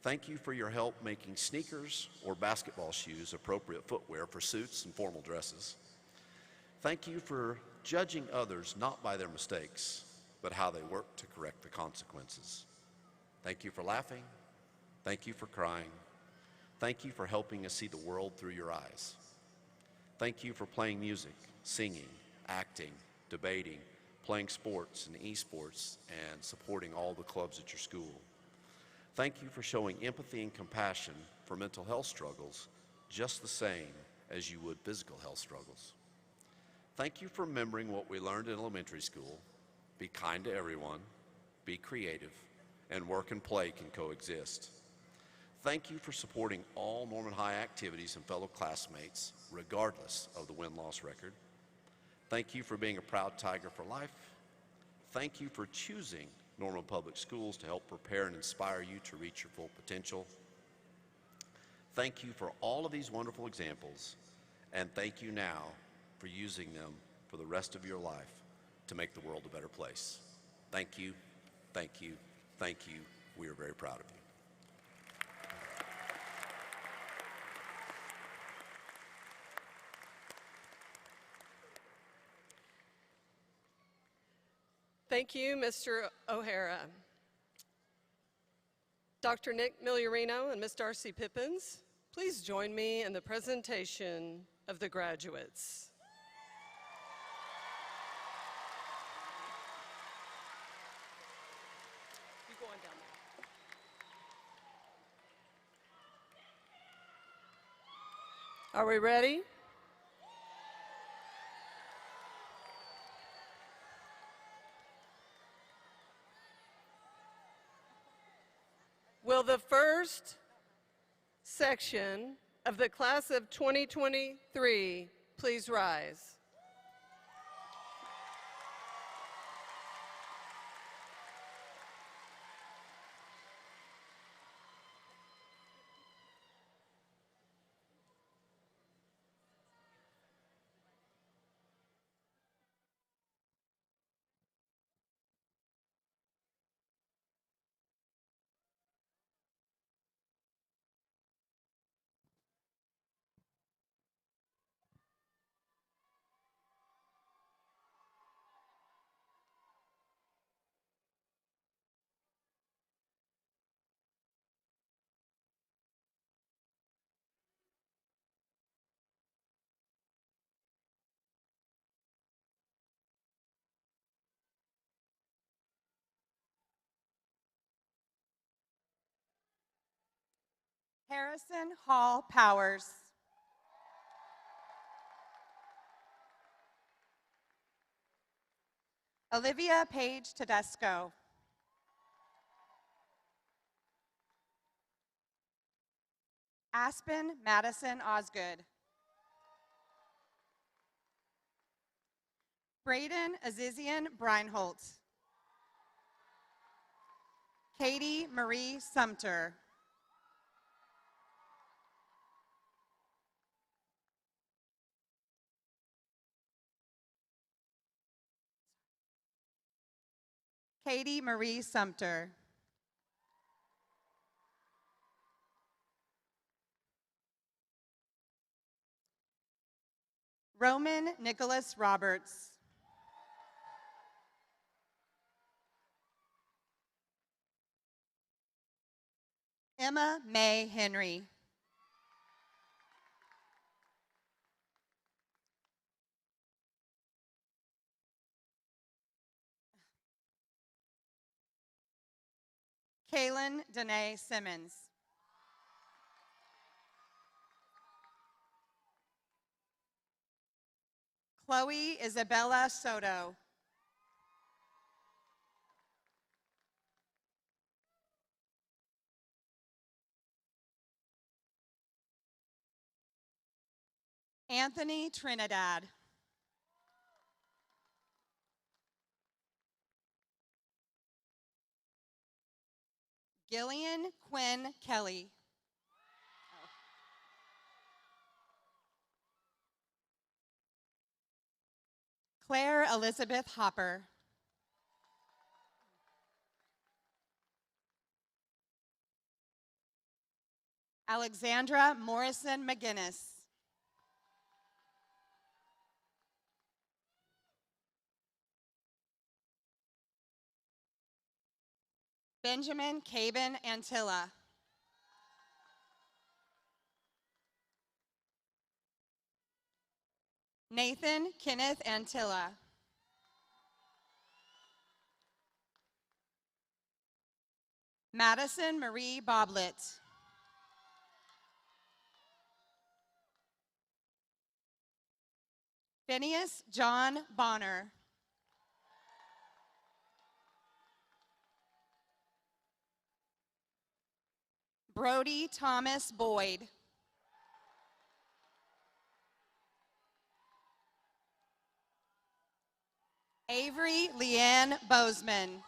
Thank you for your help making sneakers or basketball shoes appropriate footwear for suits and formal dresses. Thank you for judging others not by their mistakes, but how they work to correct the consequences. Thank you for laughing. Thank you for crying. Thank you for helping us see the world through your eyes. Thank you for playing music, singing, acting, debating, playing sports and esports, and supporting all the clubs at your school. Thank you for showing empathy and compassion for mental health struggles just the same as you would physical health struggles. Thank you for remembering what we learned in elementary school. Be kind to everyone, be creative, and work and play can coexist. Thank you for supporting all Norman High activities and fellow classmates, regardless of the win-loss record. Thank you for being a proud Tiger for life. Thank you for choosing Normal Public Schools to help prepare and inspire you to reach your full potential. Thank you for all of these wonderful examples, and thank you now for using them for the rest of your life to make the world a better place. Thank you, thank you, thank you. We are very proud of you. Thank you, Mr. O'Hara. Dr. Nick Migliorino and Ms. Darcy Pippins, please join me in the presentation of the graduates. You go on down there. Are we ready? Will the first section of the class of 2023 please rise? Harrison Hall Powers. Olivia Page Tedesco. Aspen Madison Osgood. Braden Azizian Breinholt. Katie Marie Sumter. Katie Marie Sumter. Roman Nicholas Roberts. Emma May Henry. Kaylin Danae Simmons. Chloe Isabella Soto. Anthony Trinidad. Gillian Quinn Kelly. Claire Elizabeth Hopper. Alexandra Morrison McGinnis. Benjamin Caben Antilla. Nathan Kenneth Antilla. Madison Marie Boblet. Phineas John Bonner. Brody Thomas Boyd. Avery Leanne Bozeman.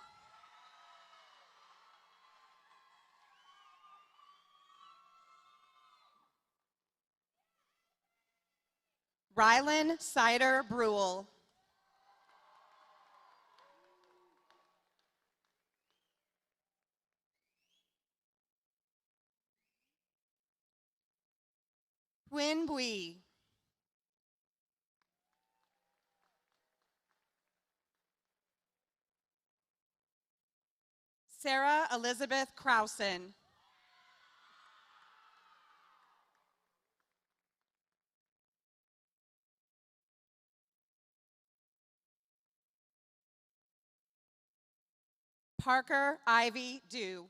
Rylan Sider Brule. Quinn Bui. Sarah Elizabeth Krausen. Parker Ivy Dew.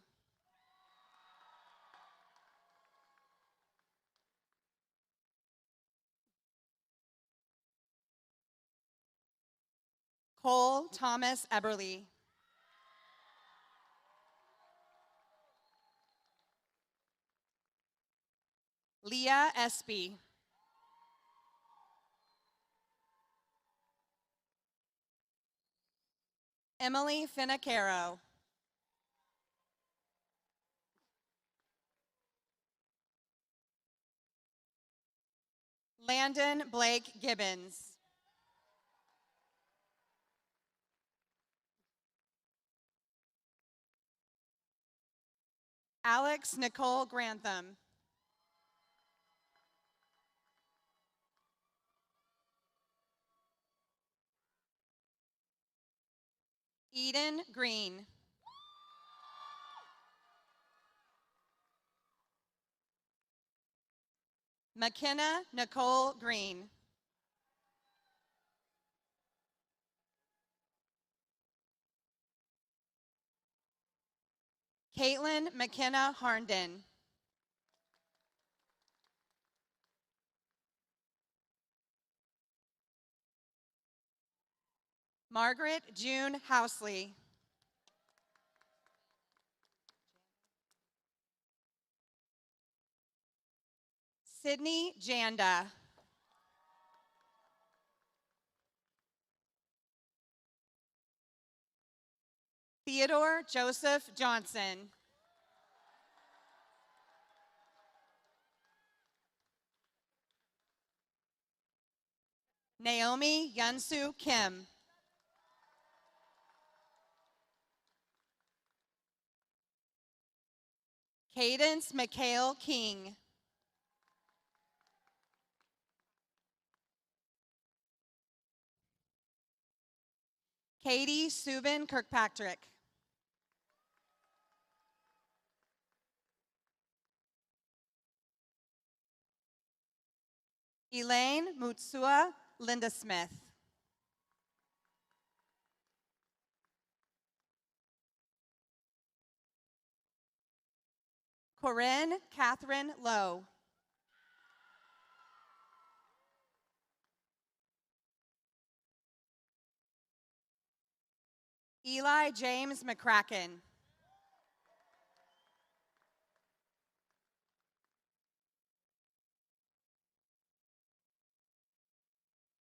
Cole Thomas Eberly. Leah Espy. Emily Finacaro. Landon Blake Gibbons. Alex Nicole Grantham. Eden Green. McKenna Nicole Green. Caitlin McKenna Harnden. Margaret June Housley. Sydney Janda. Theodore Joseph Johnson. Naomi Yunsu Kim. Cadence McHale King. Katie Subin Kirkpatrick. Elaine Mutsua Linda Smith. Corinne Catherine Lowe. Eli James McCracken.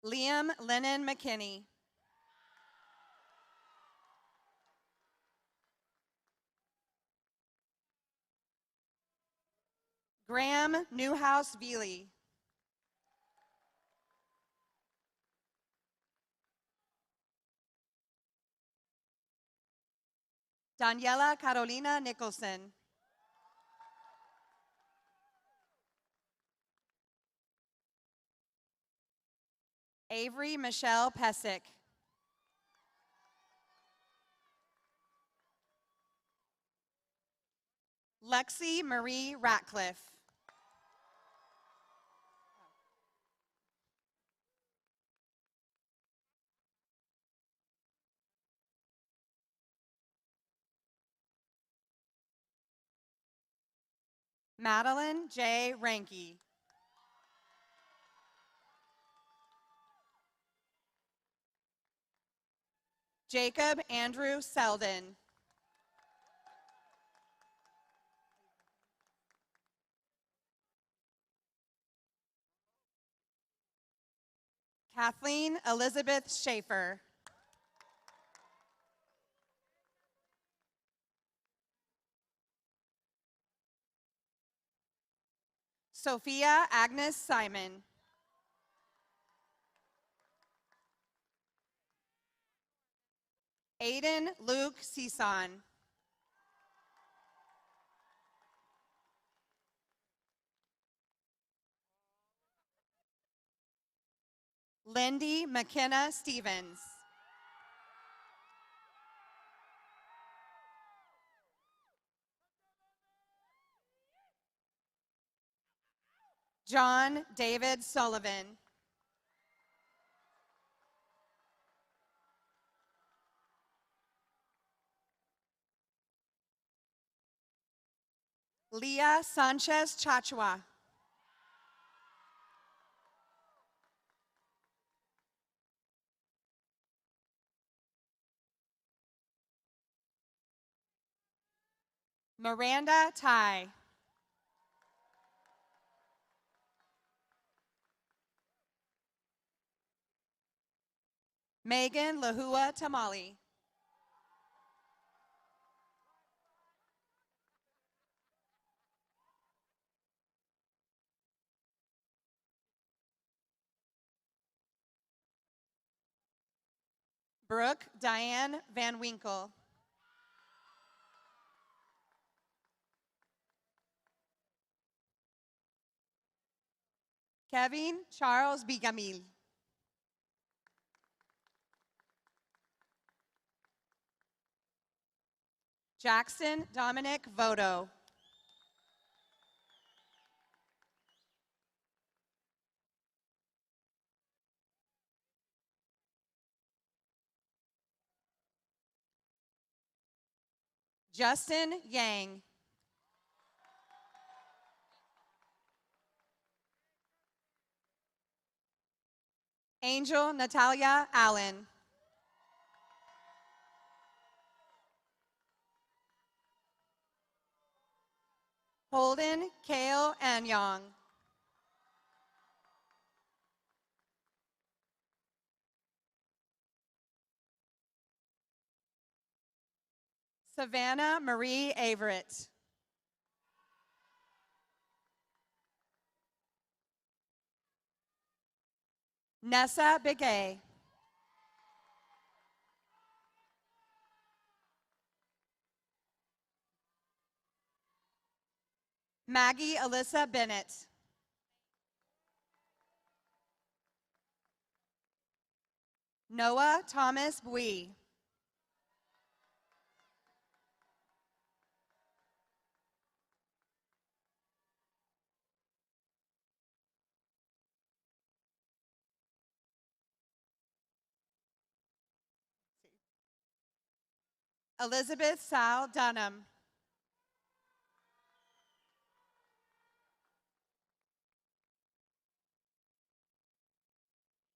Liam Lennon McKinney. Graham Newhouse Veely. Daniela Carolina Nicholson. Avery Michelle Pesick. Lexi Marie Ratcliffe. Madeline J. Ranke. Jacob Andrew Selden. Kathleen Elizabeth Schaefer. Sophia Agnes Simon. Aiden Luke Cison. Lindy McKenna Stevens. John David Sullivan. Leah Sanchez Chachua. Miranda Tai. Megan Lahua Tamali. Brooke Diane Van Winkle. Kevin Charles Bigamil. Jackson Dominic Voto. Justin Yang. Angel Natalia Allen. Holden Kale Anyong. Savannah Marie Averett. Nessa Begay. Maggie Alyssa Bennett. Noah Thomas Bui. Elizabeth Sal Dunham.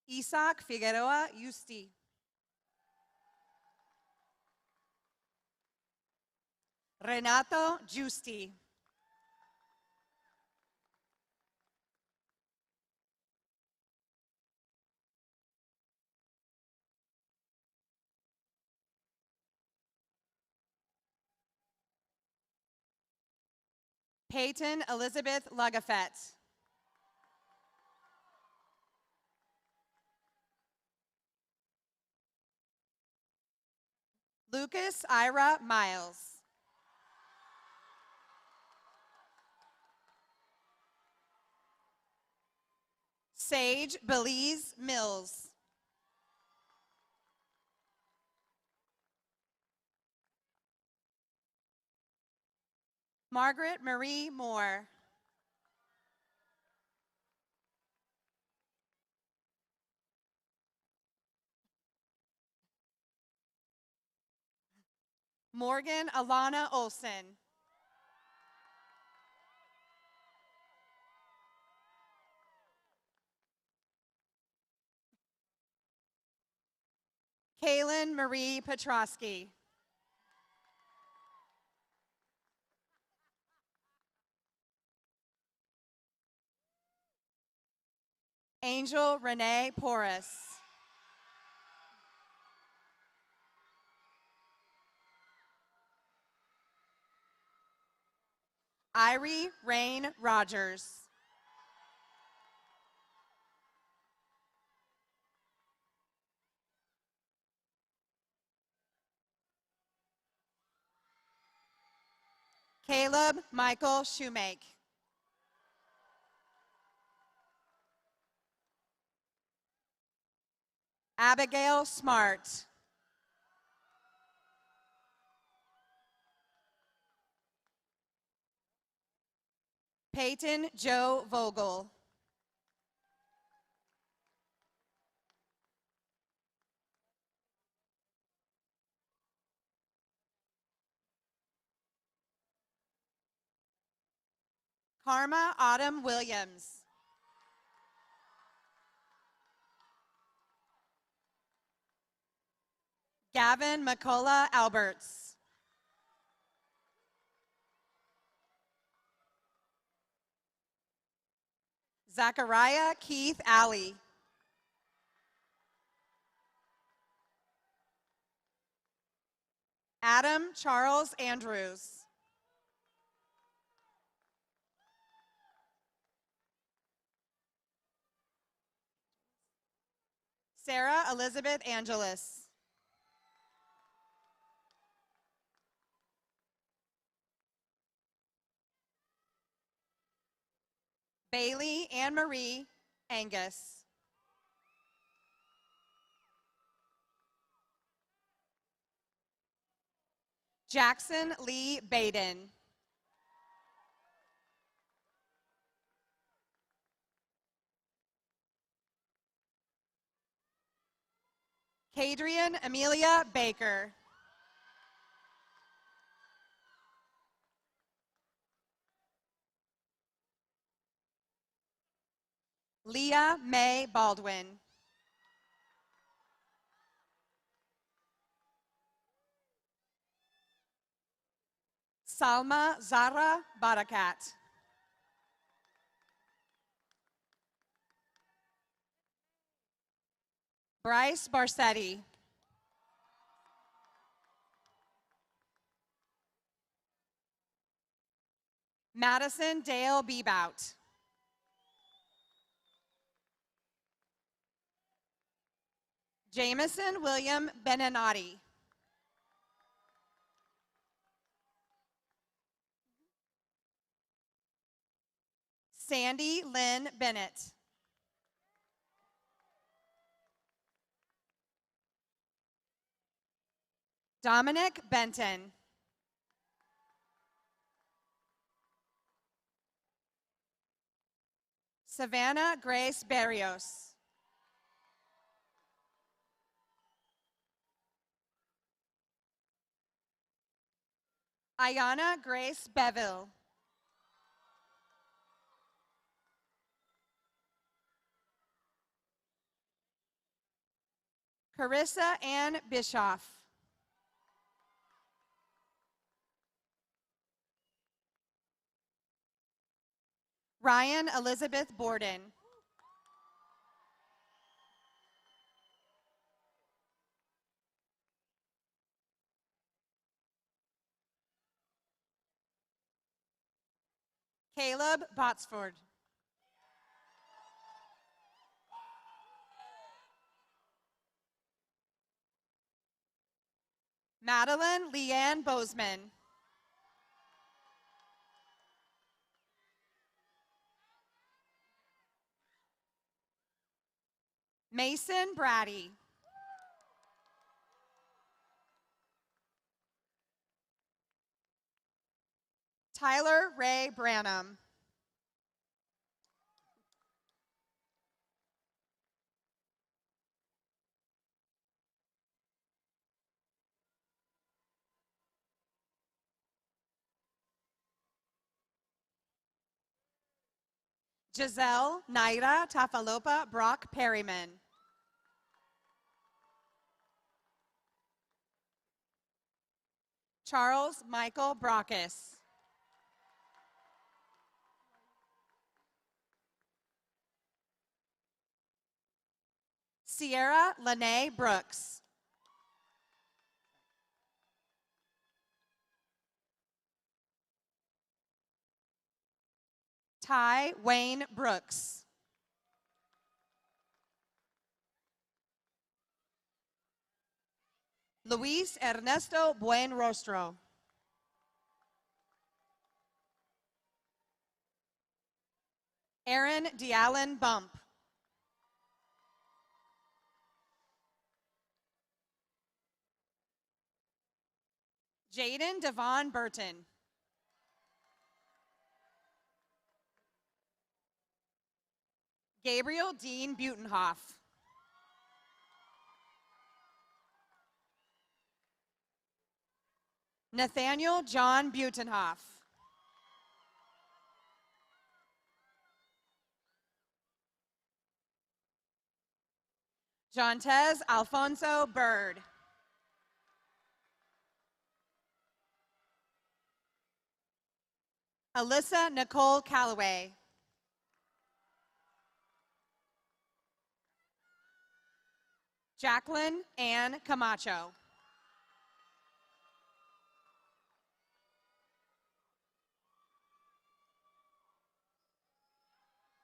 Isaac Figueroa Yusti. Renato Giusti. Peyton Elizabeth Lugafett. Lucas Ira Miles. Sage Belize Mills. Margaret Marie Moore. Morgan Alana Olson. Kaylin Marie Petrosky. Angel Renee Porras. Irie Rain Rogers. Caleb Michael Shoemake. Abigail Smart. Peyton Joe Vogel. Karma Autumn Williams. Gavin McCullough Alberts. Zachariah Keith Alley. Adam Charles Andrews. Sarah Elizabeth Angelis. Bailey Anne Marie Angus. Jackson Lee Baden. Kadrian Amelia Baker. Leah May Baldwin. Salma Zara Barakat. Bryce Barsetti. Madison Dale Bebout. Jameson William Benenati. Sandy Lynn Bennett. Dominic Benton. Savannah Grace Barrios. Ayana Grace Beville. Carissa Ann Bischoff. Ryan Elizabeth Borden. Caleb Botsford. Madeline Leanne Bozeman. Mason Brady. Tyler Ray Branham. Giselle Naira Tafalopa Brock Perryman. Charles Michael Brockis. Sierra Lene Brooks. Ty Wayne Brooks. Luis Ernesto Buenrostro. Aaron Deallen Bump. Jaden Devon Burton. Gabriel Dean Butenhoff. Nathaniel John Butenhoff. Jontez Alfonso Bird. Alyssa Nicole Calloway. Jacqueline Ann Camacho.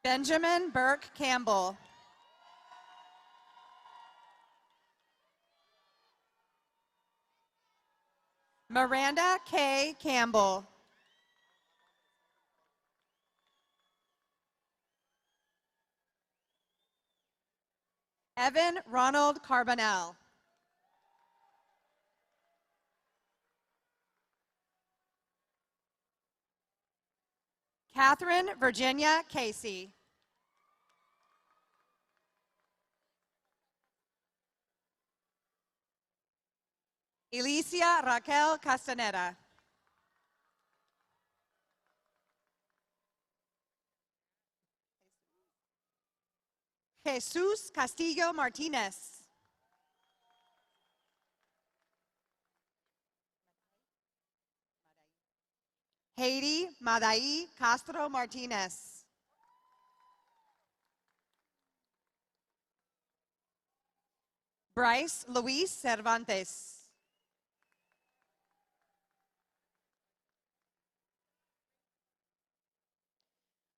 Benjamin Burke Campbell. Miranda K. Campbell. Evan Ronald Carbonell. Catherine Virginia Casey. Alicia Raquel Castaneda. Jesus Castillo Martinez. Haiti Madai Castro Martinez. Bryce Luis Cervantes.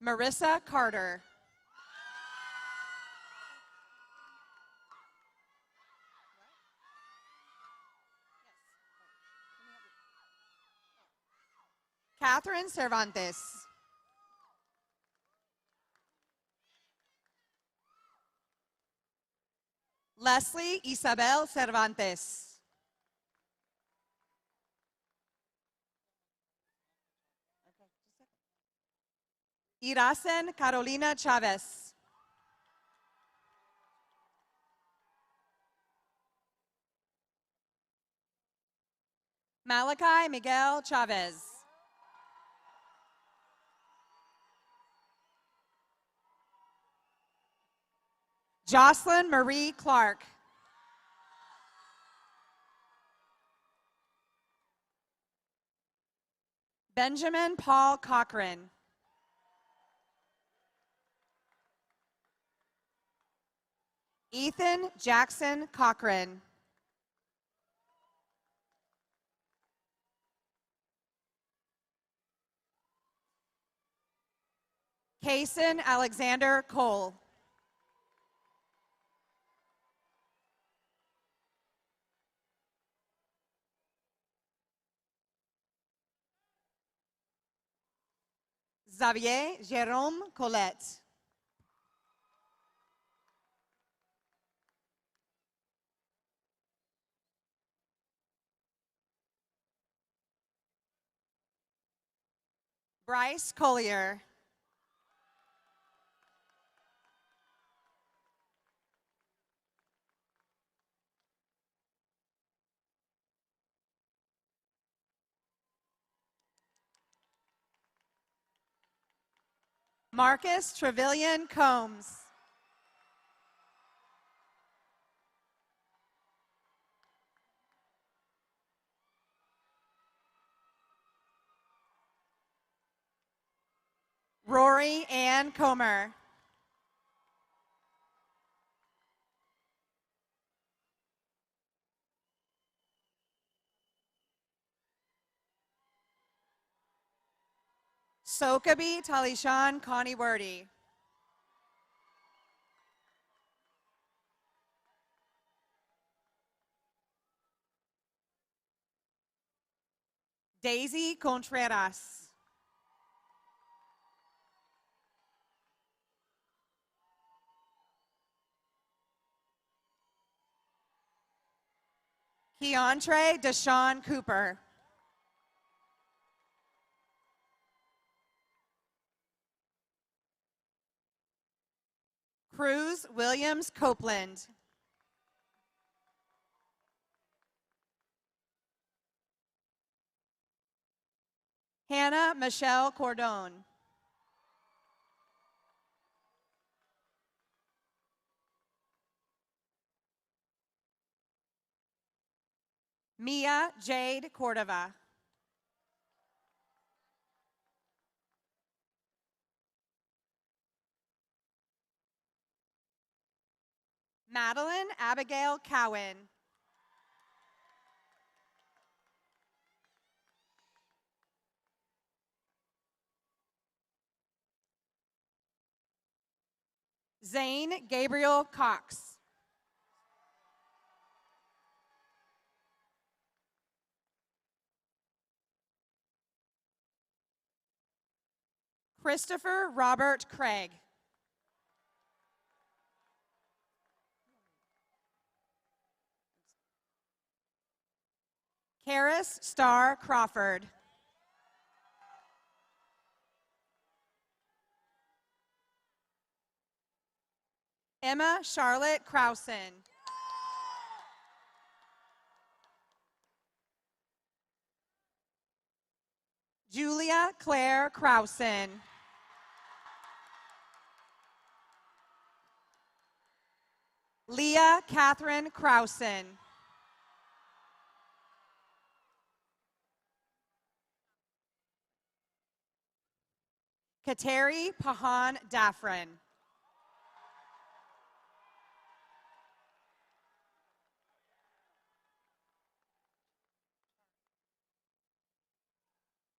Marissa Carter. Catherine Cervantes. Leslie Isabel Cervantes. Iracen Carolina Chavez. Malachi Miguel Chavez. Jocelyn Marie Clark. Benjamin Paul Cochran. Ethan Jackson Cochran. Kaysen Alexander Cole. Xavier Jerome Colette. Bryce Collier. Marcus Trevelyan Combs. Rory Ann Comer. Sokabi Talishan Connie Wordy. Daisy Contreras. Keontre Deshawn Cooper. Cruz Williams Copeland. Hannah Michelle Cordone. Mia Jade Cordova. Madeline Abigail Cowan. Zane Gabriel Cox. Christopher Robert Craig. Karis Starr Crawford. Emma Charlotte Krausen. Julia Claire Krausen. Leah Catherine Krausen. Kateri Pahan Daffrin.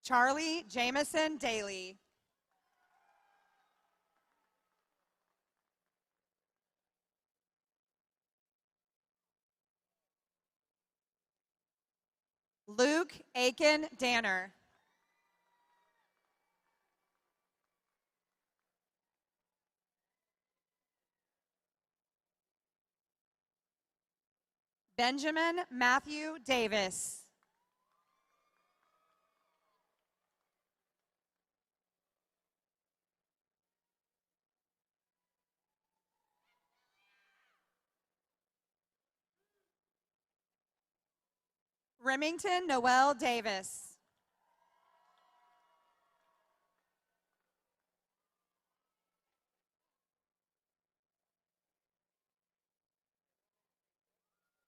Charlie Jameson Daly. Luke Aiken Danner. Benjamin Matthew Davis. Remington Noel Davis.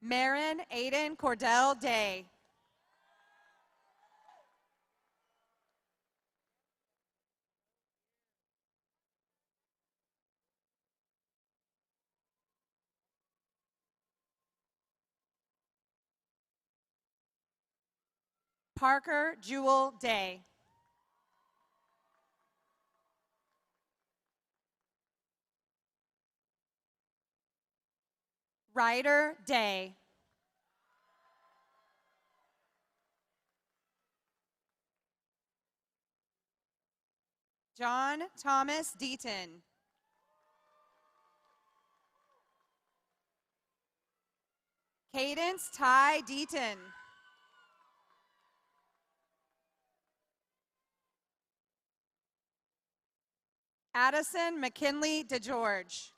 Marin Aiden Cordell Day. Parker Jewel Day. Ryder Day. John Thomas Deaton. Cadence Ty Deaton. Addison McKinley DeGeorge.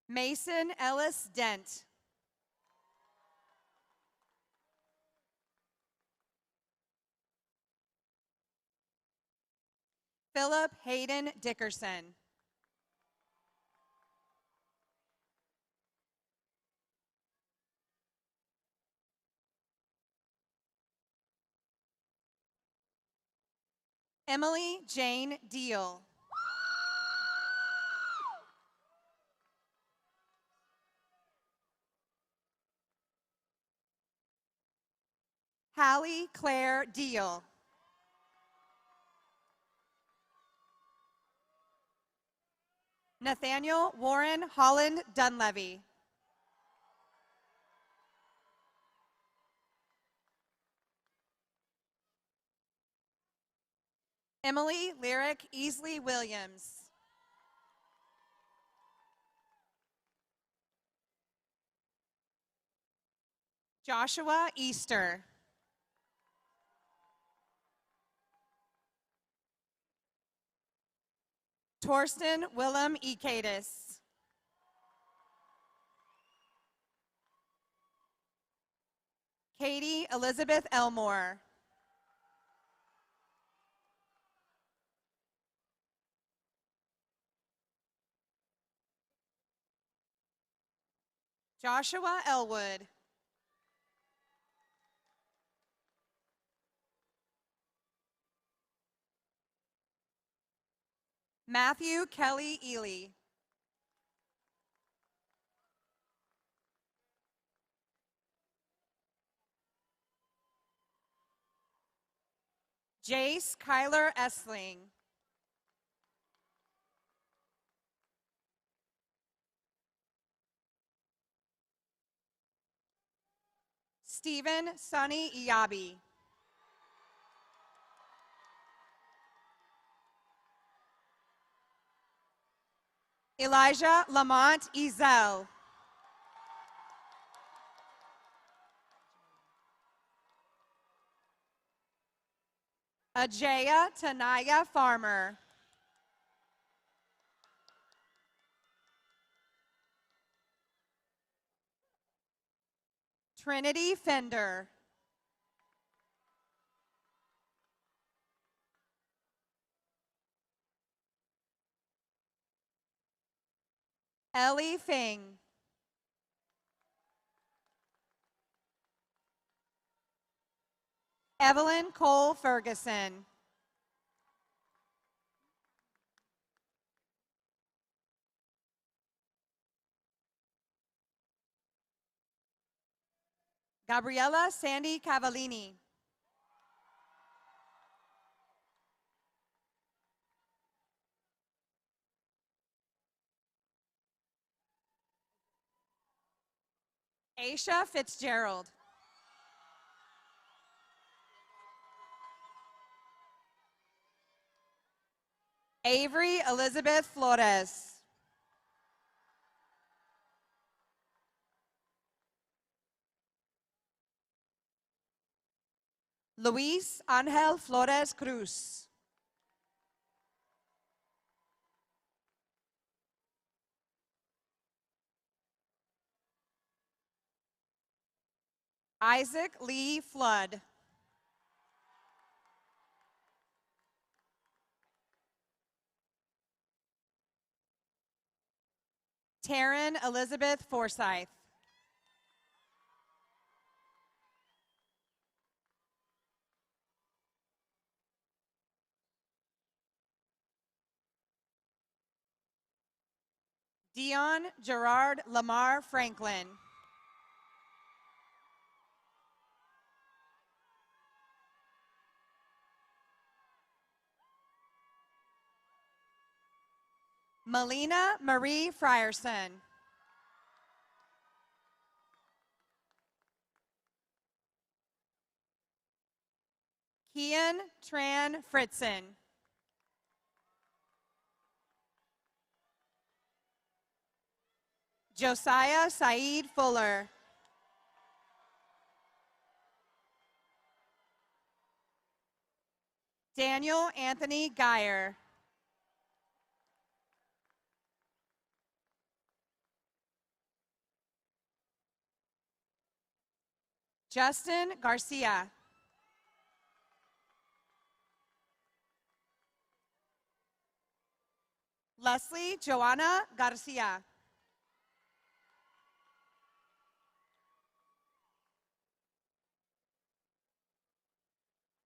Mason Ellis Dent. Philip Hayden Dickerson. Emily Jane Deal. Hallie Claire Deal. Nathaniel Warren Holland Dunlevy. Emily Lyric Easley Williams. Joshua Easter. Torsten Willem Ekatis. Katie Elizabeth Elmore. Joshua Elwood. Matthew Kelly Ely. Jace Kyler Essling. Stephen Sonny Iyabi. Elijah Lamont Ezel. Ajaya Tanaya Farmer. Trinity Fender. Ellie Fing. Evelyn Cole Ferguson. Gabriella Sandy Cavallini. Aisha Fitzgerald. Avery Elizabeth Flores. Luis Angel Flores Cruz. Isaac Lee Flood. Taryn Elizabeth Forsyth. Dion Gerard Lamar Franklin. Melina Marie Frierson. Kian Tran Fritzen. Josiah Saeed Fuller. Daniel Anthony Geyer. Justin Garcia. Leslie Joanna Garcia.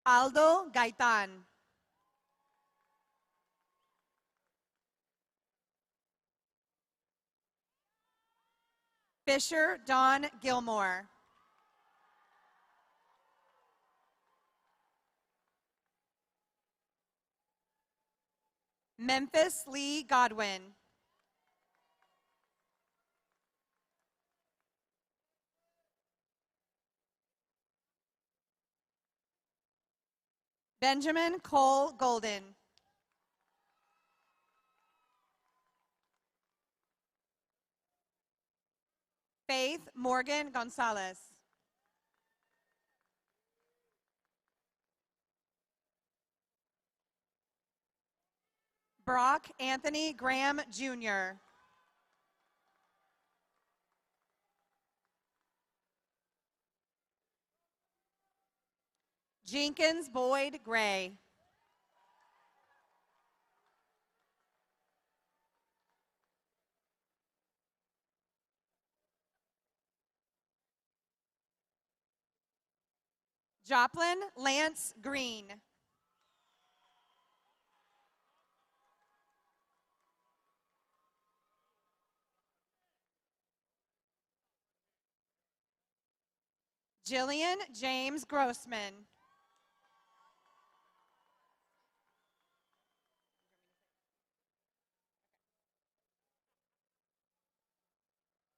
Aldo Gaitan. Fisher Don Gilmore. Memphis Lee Godwin. Benjamin Cole Golden. Faith Morgan Gonzalez. Brock Anthony Graham Jr. Jenkins Boyd Gray. Joplin Lance Green. Jillian James Grossman.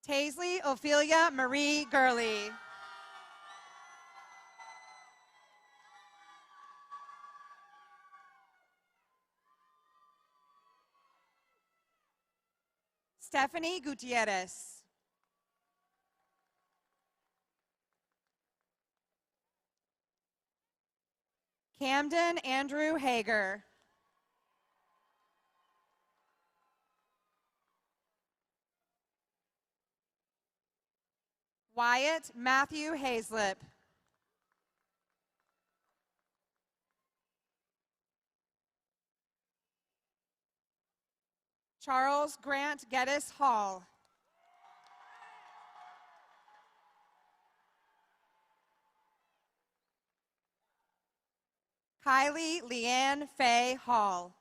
Taisley Ophelia Marie Gurley. Stephanie Gutierrez. Camden Andrew Hager. Wyatt Matthew Hazlip. Charles Grant Geddes Hall. Kylie Leanne Faye Hall.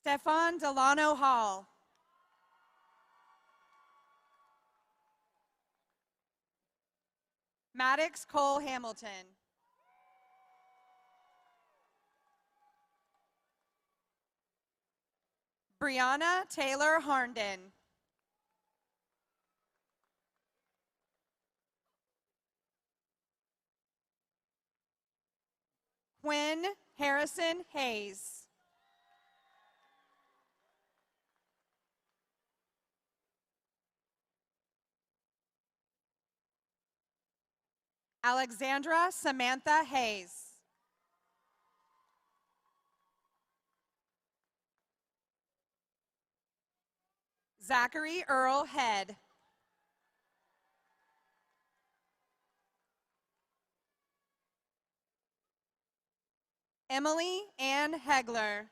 Stefan Delano Hall. Maddox Cole Hamilton. Brianna Taylor Harnden. Quinn Harrison Hayes. Alexandra Samantha Hayes. Zachary Earl Head. Emily Ann Hegler.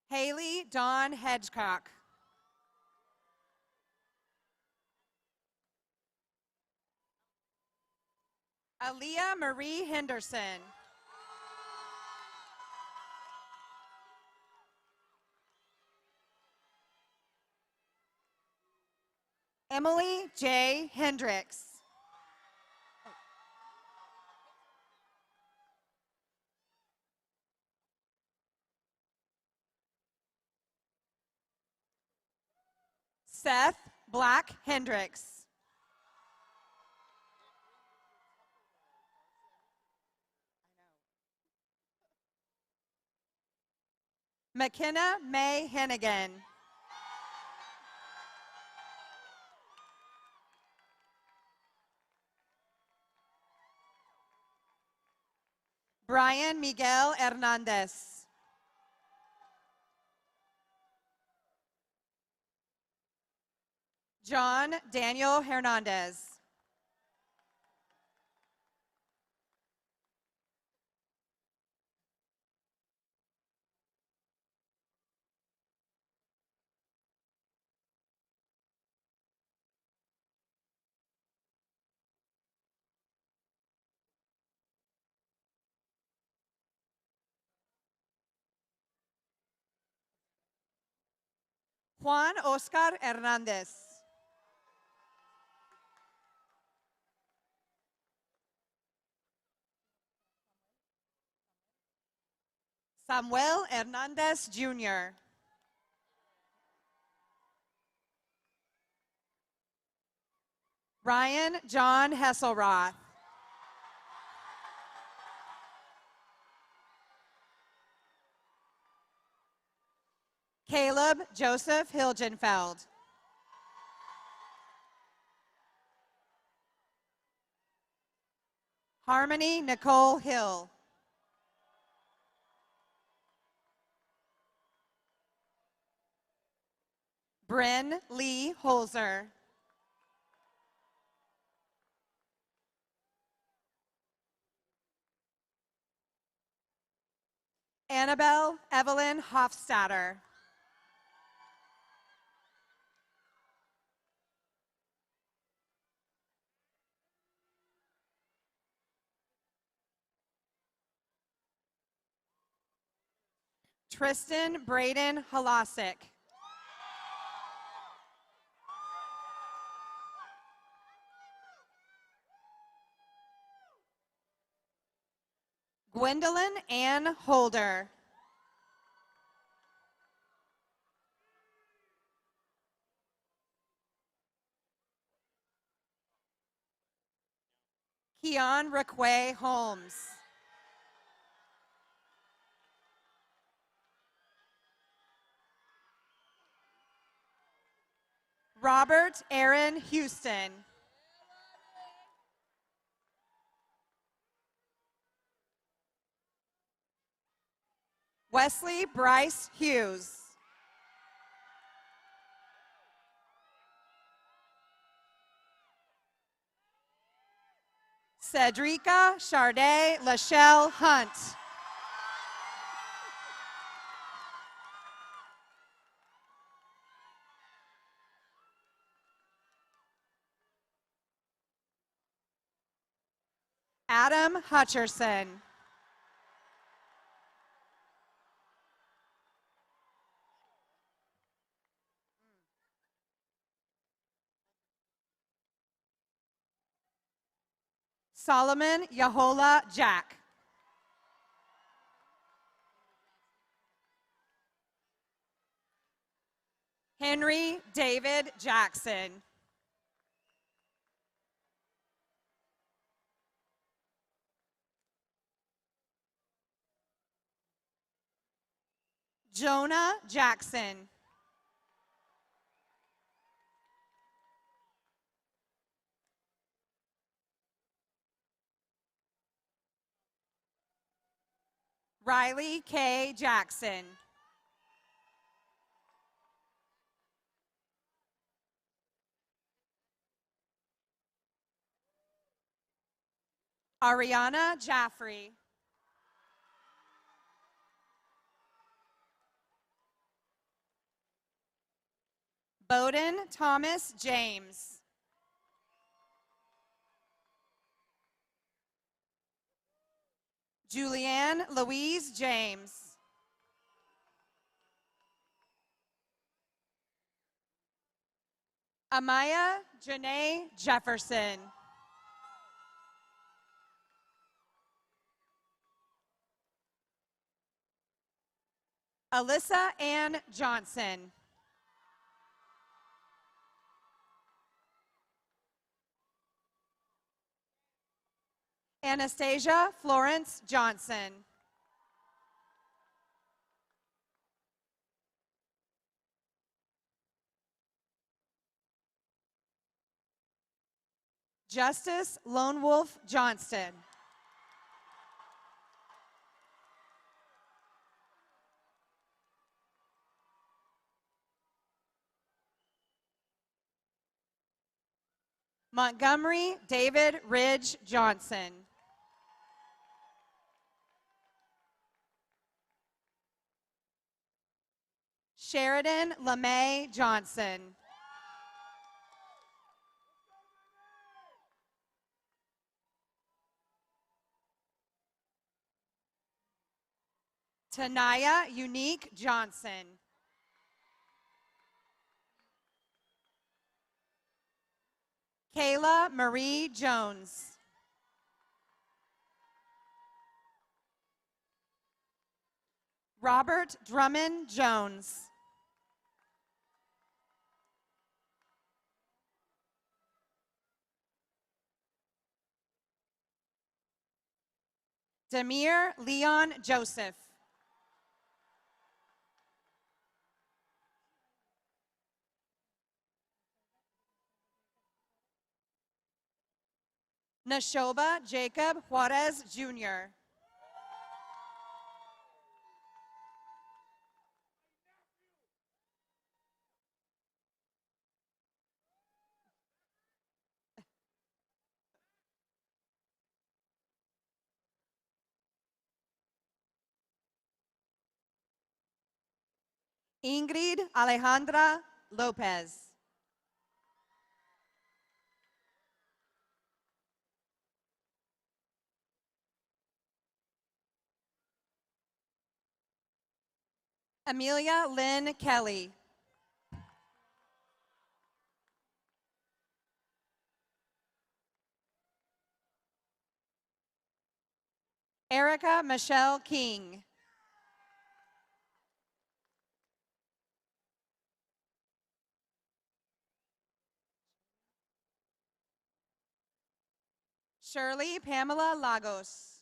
Haley Dawn Hedgecock. Aaliyah Marie Henderson. Emily J. Hendricks. Seth Black Hendricks. McKenna May Hennigan. Brian Miguel Hernandez. John Daniel Hernandez. Juan Oscar Hernandez. Samuel Hernandez Jr. Ryan John Hesselroth. Caleb Joseph Hilgenfeld. Harmony Nicole Hill. Bryn Lee Holzer. Annabelle Evelyn Hofstadter. Tristan Braden Halasic. Gwendolyn Ann Holder. Keon Raquay Holmes. Robert Aaron Houston. Wesley Bryce Hughes. Cedrica Charday Lachelle Hunt. Adam Hutcherson. Solomon Yahola Jack. Henry David Jackson. Jonah Jackson. Riley K. Jackson. Ariana Jaffrey. Bowden Thomas James. Julianne Louise James. Amaya Janae Jefferson. Alyssa Ann Johnson. Anastasia Florence Johnson. Justice Lone Wolf Johnston. Montgomery David Ridge Johnson. Sheridan LeMay Johnson. Tanaya Unique Johnson. Kayla Marie Jones. Robert Drummond Jones. Demir Leon Joseph. Nashoba Jacob Juarez Jr. Ingrid Alejandra Lopez. Amelia Lynn Kelly. Erica Michelle King. Shirley Pamela Lagos.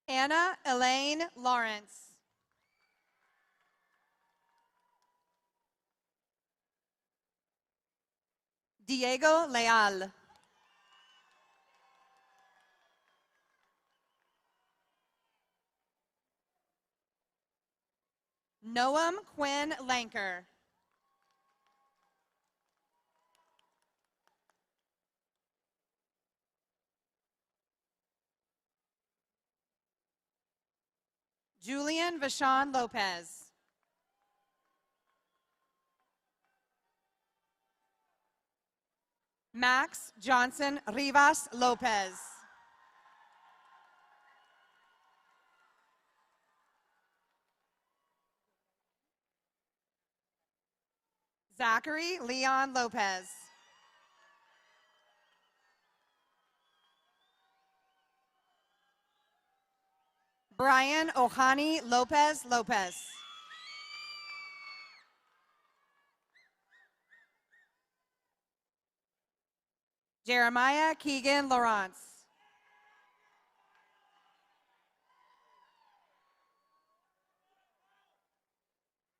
Anna Elaine Lawrence. Diego Leal. Noam Quinn Lanker. Julian Vashon Lopez. Max Johnson Rivas Lopez. Zachary Leon Lopez. Brian Ohani Lopez Lopez. Jeremiah Keegan Lawrence.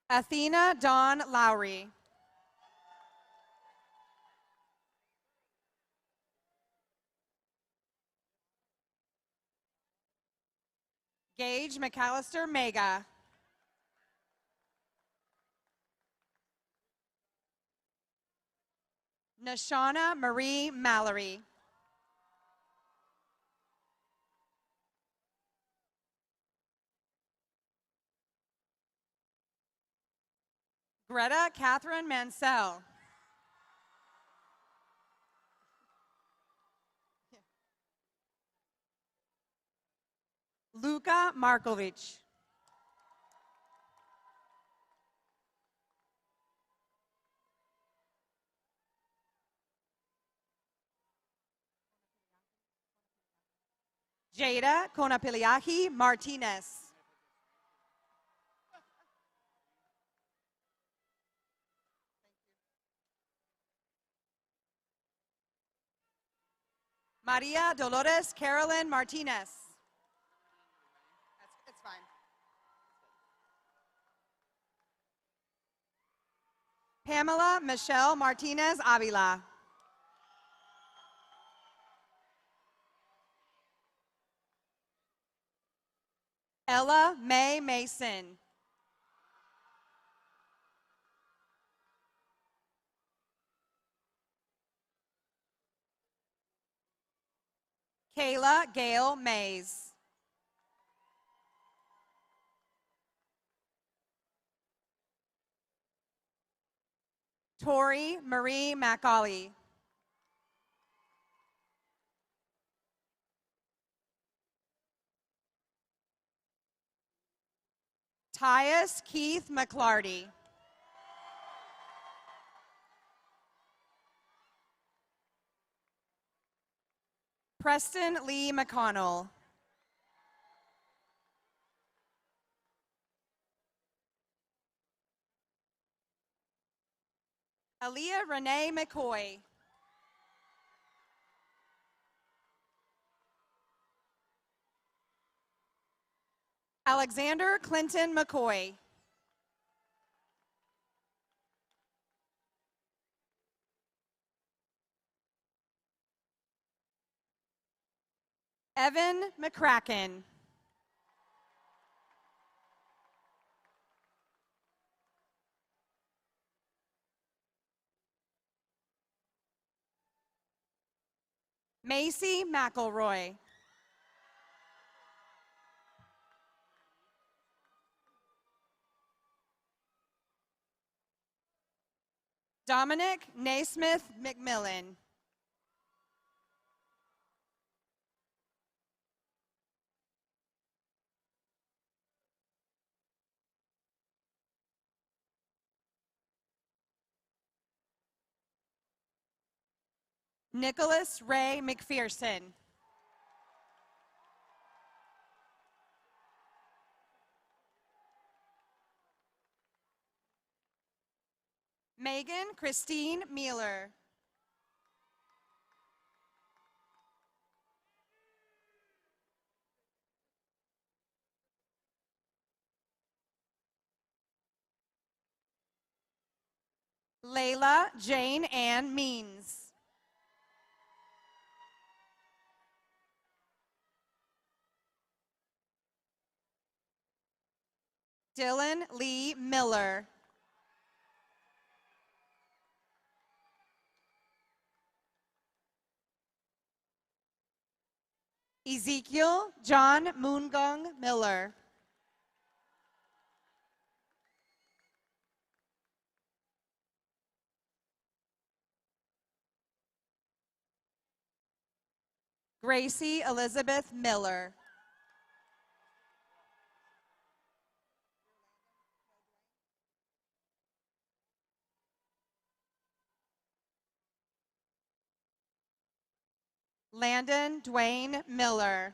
Athena Dawn Lowry. Gage McAllister Mega. Nashana Marie Mallory. Greta Catherine Mansell. Luka Markovic. Jada Konapiliahi Martinez. Maria Dolores Carolyn Martinez. It's fine. Pamela Michelle Martinez Avila. Ella May Mason. Kayla Gail Mays. Tori Marie Macaulay. Tyus Keith McClarty. Preston Lee McConnell. Aaliyah Renee McCoy. Alexander Clinton McCoy. Evan McCracken. Macy McElroy. Dominic Naismith McMillan. Nicholas Ray McPherson. Megan Christine Mueller. Layla Jane Ann Means. Dylan Lee Miller. Ezekiel John Moongong Miller. Gracie Elizabeth Miller. Landon Dwayne Miller.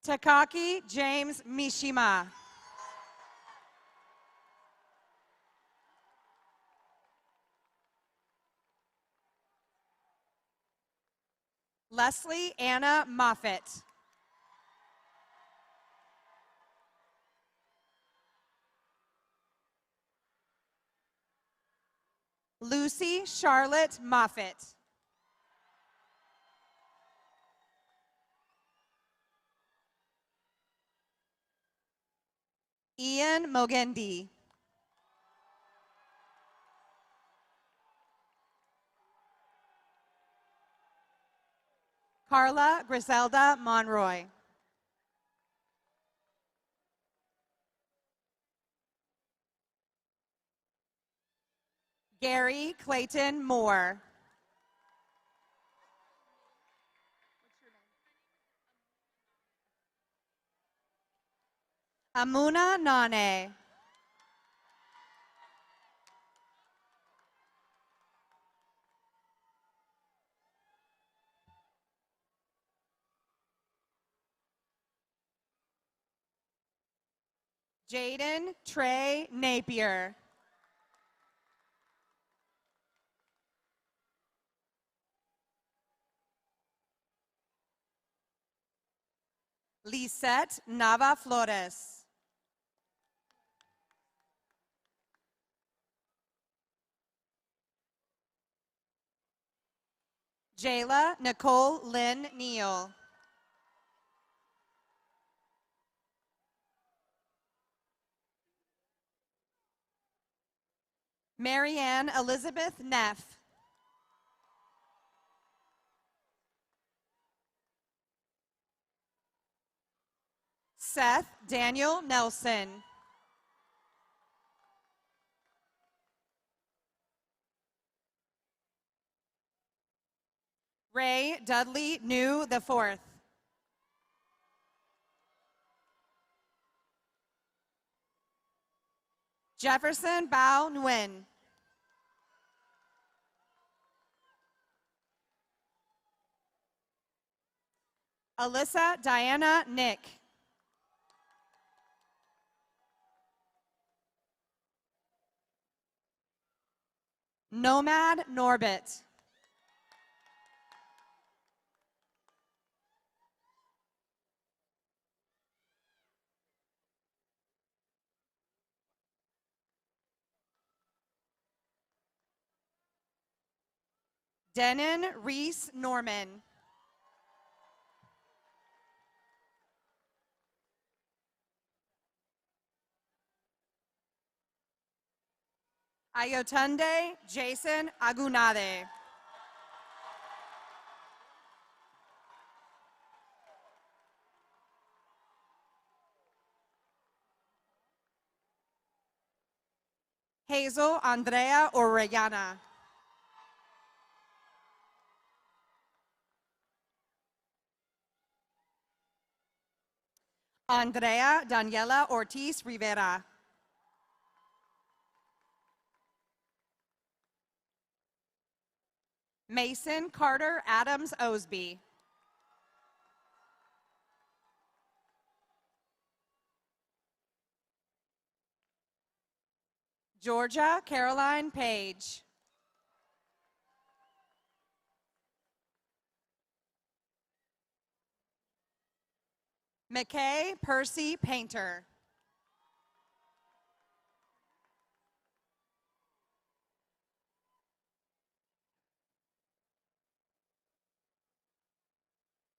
Takaki James Mishima. Leslie Anna Moffitt. Lucy Charlotte Moffitt. Ian Mogendi. Carla Griselda Monroy. Gary Clayton Moore. Amuna Nane. Jaden Trey Napier. Lisette Nava Flores. Jayla Nicole Lynn Neal. Marianne Elizabeth Neff. Seth Daniel Nelson. Ray Dudley New the Fourth. Jefferson Bao Nguyen. Alyssa Diana Nick. Nomad Norbit. Denon Reese Norman. Ayotunde Jason Agunade. Hazel Andrea Orellana. Andrea Daniela Ortiz Rivera. Mason Carter Adams Osby. Georgia Caroline Page. McKay Percy Painter.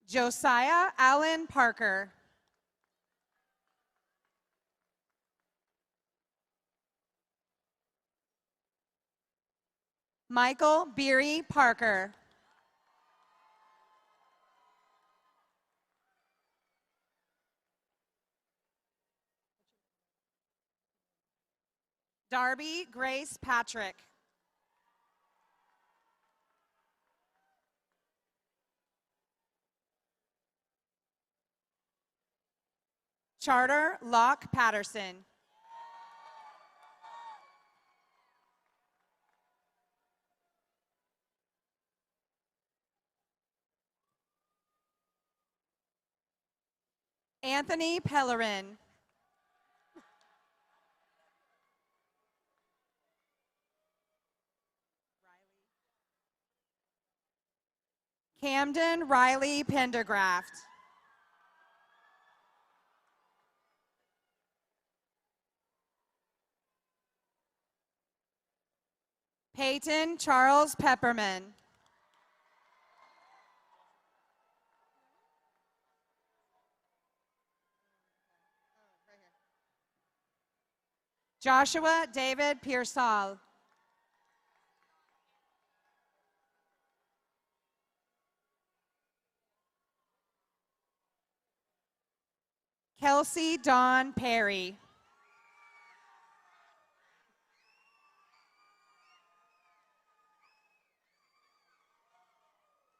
Josiah Allen Parker. Michael Beery Parker. Darby Grace Patrick. Charter Locke Patterson. Anthony Pellerin. Camden Riley Pendergraft. Peyton Charles Pepperman. Joshua David Pearsall. Kelsey Dawn Perry.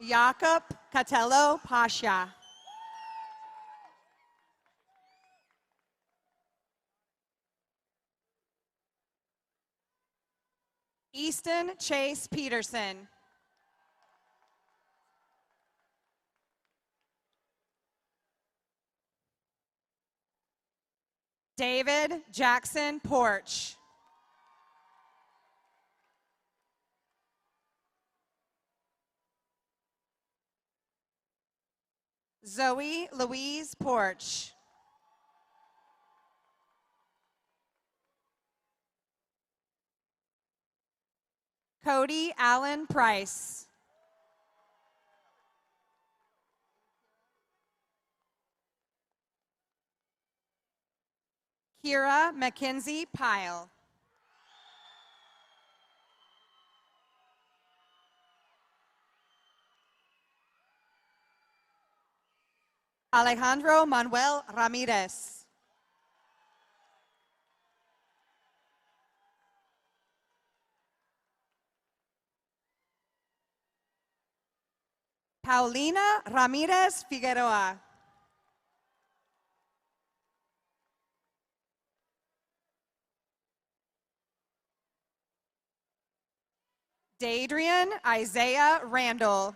Jakob Catello Pasha. Easton Chase Peterson. David Jackson Porch. Zoe Louise Porch. Cody Allen Price. Kira Mackenzie Pyle. Alejandro Manuel Ramirez. Paulina Ramirez Figueroa. Dadrian Isaiah Randall.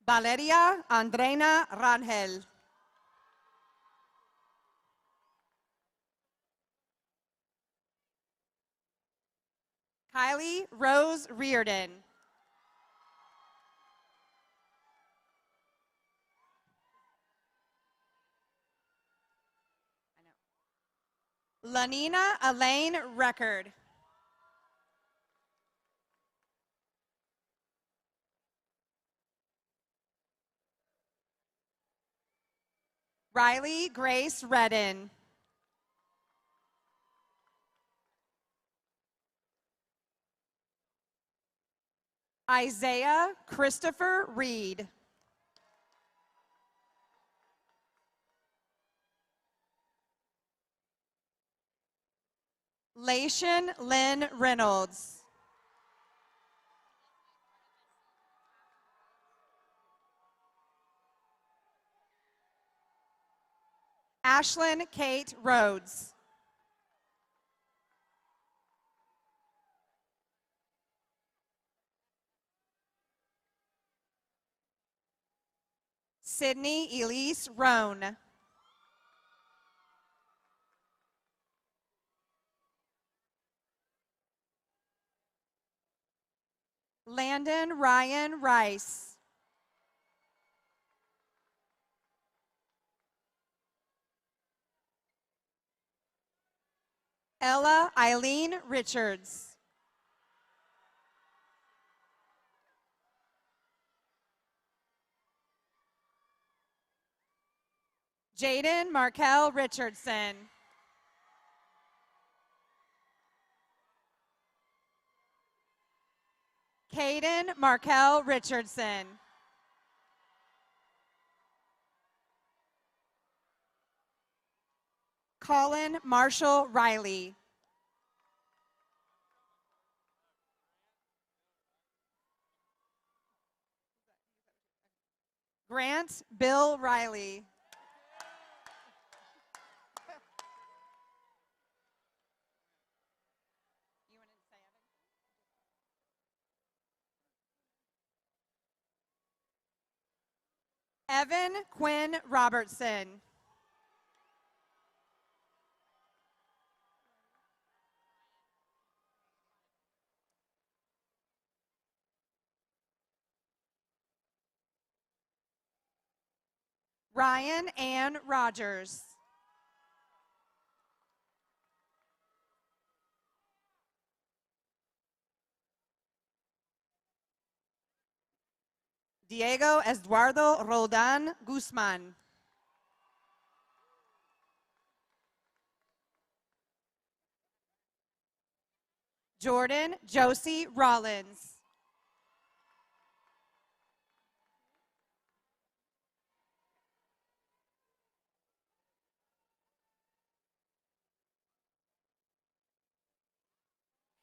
Valeria Andreina Rangel. Kylie Rose Reardon. Lanina Elaine Record. Riley Grace Redden. Isaiah Christopher Reed. Lation Lynn Reynolds. Ashlyn Kate Rhodes. Sydney Elise Roan. Landon Ryan Rice. Ella Eileen Richards. Jaden Markel Richardson. Caden Markel Richardson. Colin Marshall Riley. Grant Bill Riley. Evan Quinn Robertson. Ryan Ann Rogers. Diego Eduardo Roldan Guzman. Jordan Josie Rollins.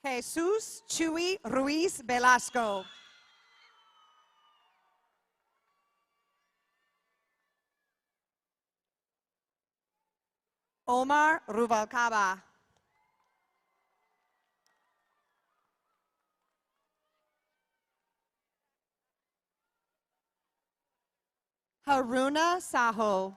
Jesus Chuy Ruiz Velasco. Omar Rubalcaba. Haruna Saho.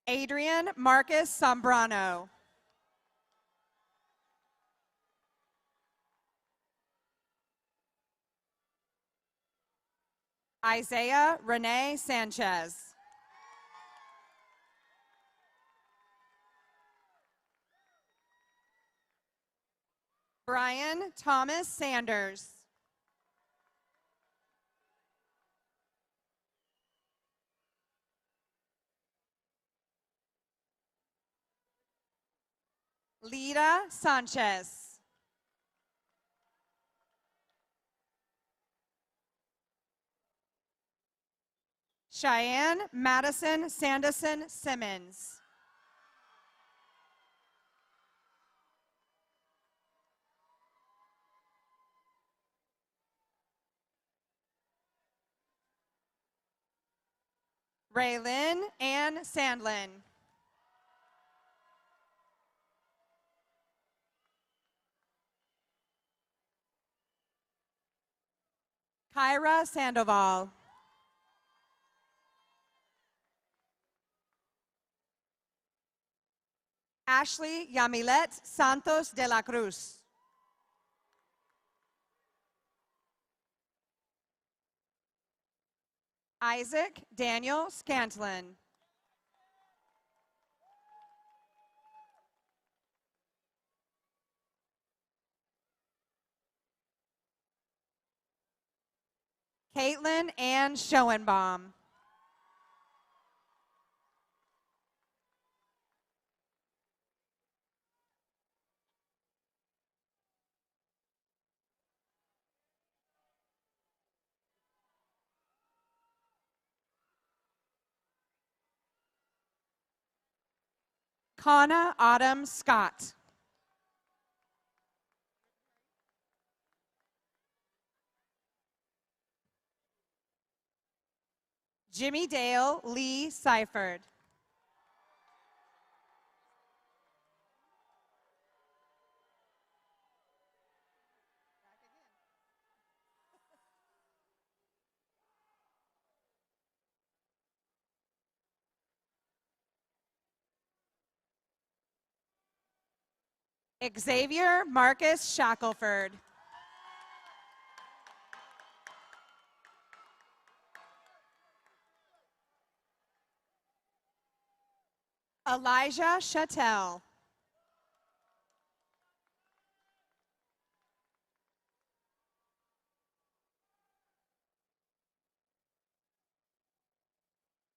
Adrian Marcus Sombrano. Isaiah Renee Sanchez. Brian Thomas Sanders. Lita Sanchez. Cheyenne Madison Sanderson Simmons. Raylyn Ann Sandlin. Kyra Sandoval. Ashley Yamilet Santos de la Cruz. Isaac Daniel Scantlin. Caitlin Ann Schoenbaum. Kana Autumn Scott. Jimmy Dale Lee Seifert. Xavier Marcus Shackelford. Elijah Chattel.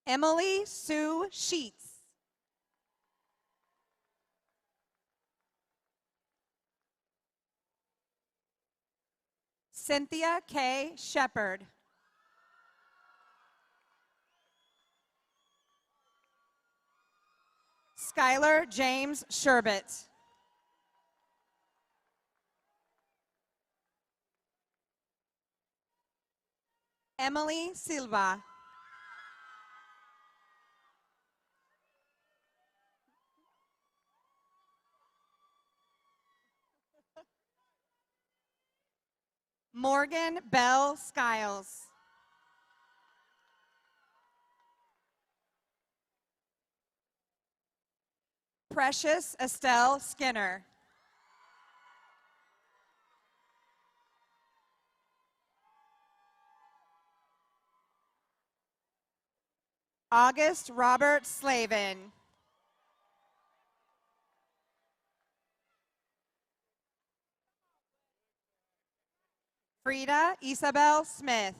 Emily Sue Sheets. Cynthia K. Shepard. Skylar James Sherbet. Emily Silva. Morgan Bell Skiles. Precious Estelle Skinner. August Robert Slavin. Frida Isabel Smith.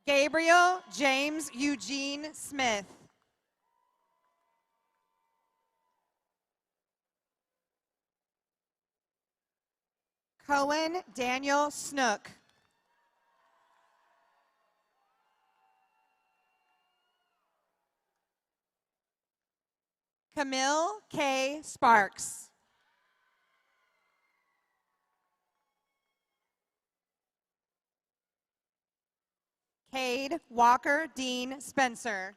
Gabriel James Eugene Smith. Cohen Daniel Snook. Camille K. Sparks. Cade Walker Dean Spencer.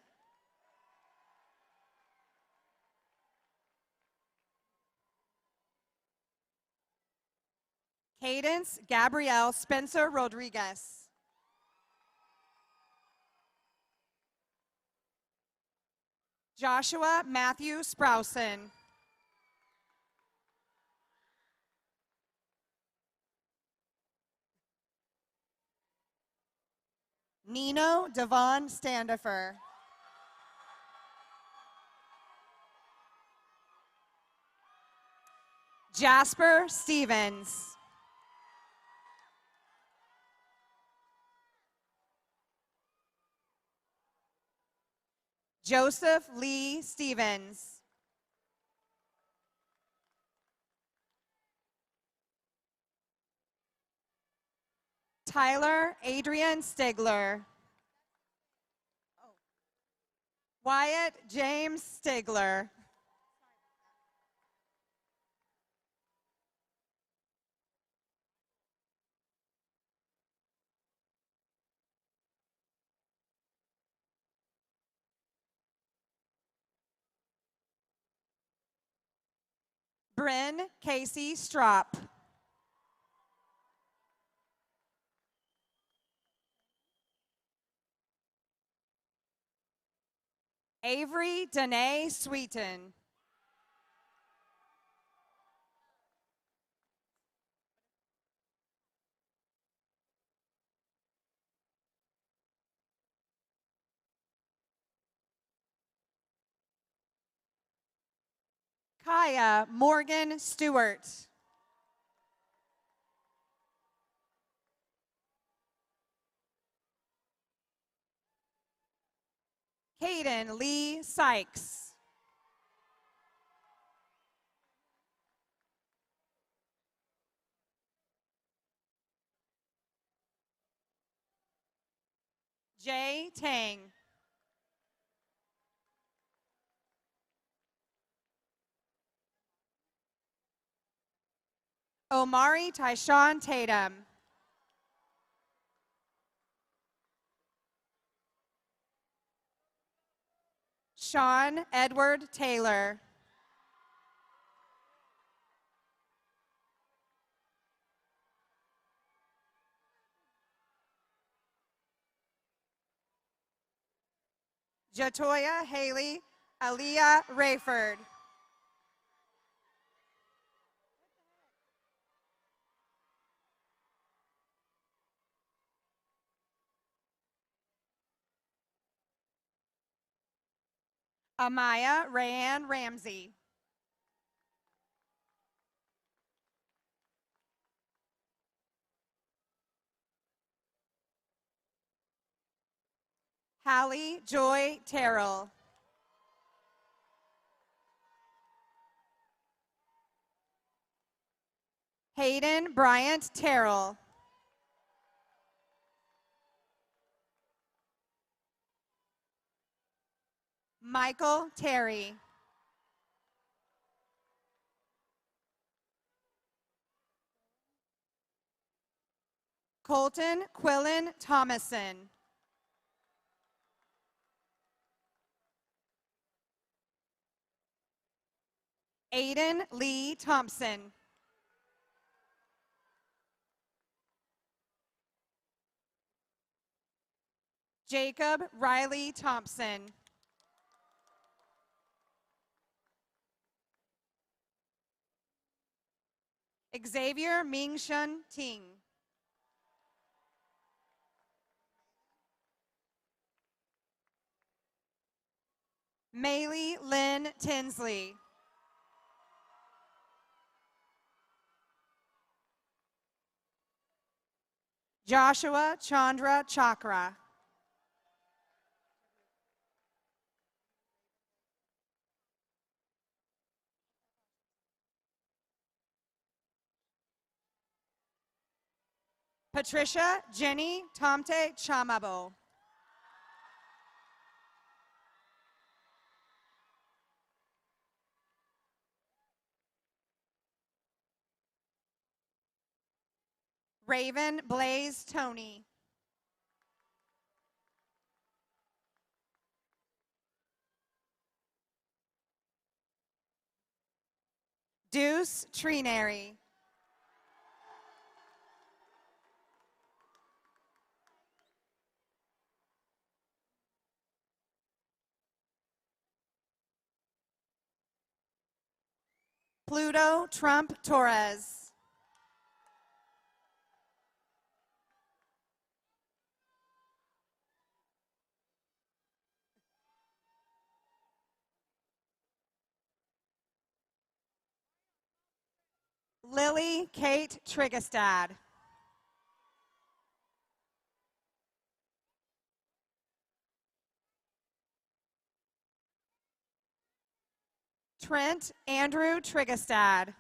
Cadence Gabrielle Spencer Rodriguez. Joshua Matthew Sprousen. Nino Devon Standifer. Jasper Stevens. Joseph Lee Stevens. Tyler Adrian Stigler. Wyatt James Stigler. Bryn Casey Strop. Avery Danae Sweeten. Kaya Morgan Stewart. Caden Lee Sykes. Jay Tang. Omari Tyshawn Tatum. Sean Edward Taylor. Jatoya Haley Aaliyah Rayford. Amaya Rayanne Ramsey. Hallie Joy Terrell. Hayden Bryant Terrell. Michael Terry. Colton Quillen Thomason. Aiden Lee Thompson. Jacob Riley Thompson. Xavier Mingshun Ting. Maylee Lynn Tinsley. Joshua Chandra Chakra. Patricia Jenny Tomte Chamabo. Raven Blaze Tony. Deuce Trinary. Pluto Trump Torres. Lily Kate Trigestad. Trent Andrew Trigestad.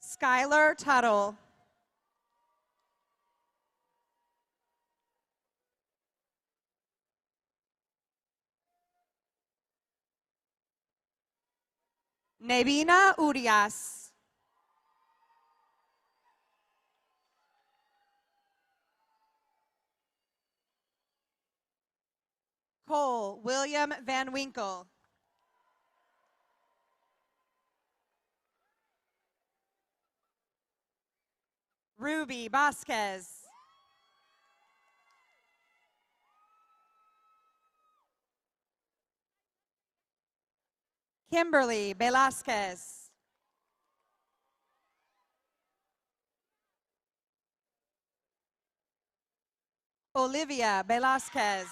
Skylar Tuttle. Nebina Urias. Cole William Van Winkle. Ruby Vasquez. Kimberly Velasquez. Olivia Velasquez.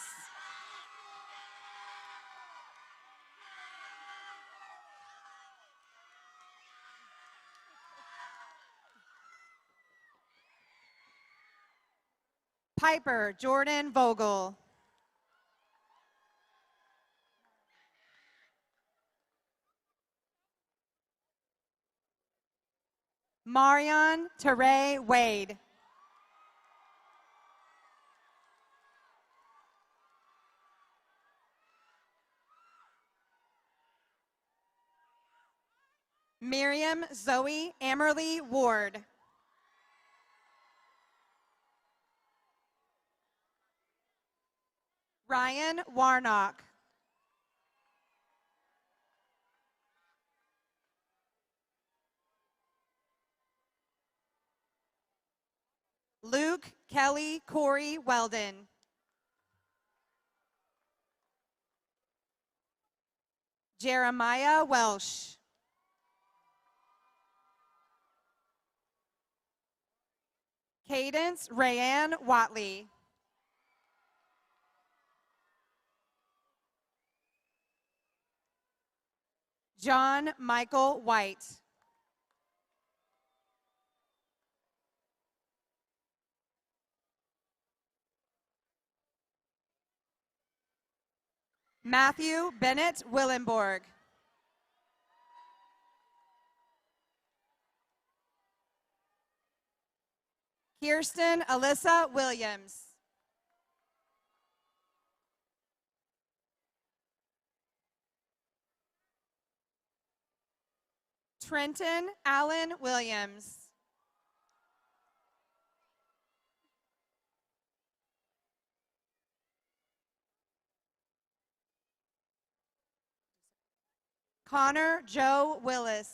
Piper Jordan Vogel. Marion Teray Wade. Miriam Zoe Amerly Ward. Ryan Warnock. Luke Kelly Corey Weldon. Jeremiah Welsh. Cadence Rayanne Watley. John Michael White. Matthew Bennett Willenborg. Kirsten Alyssa Williams. Trenton Allen Williams. Connor Joe Willis.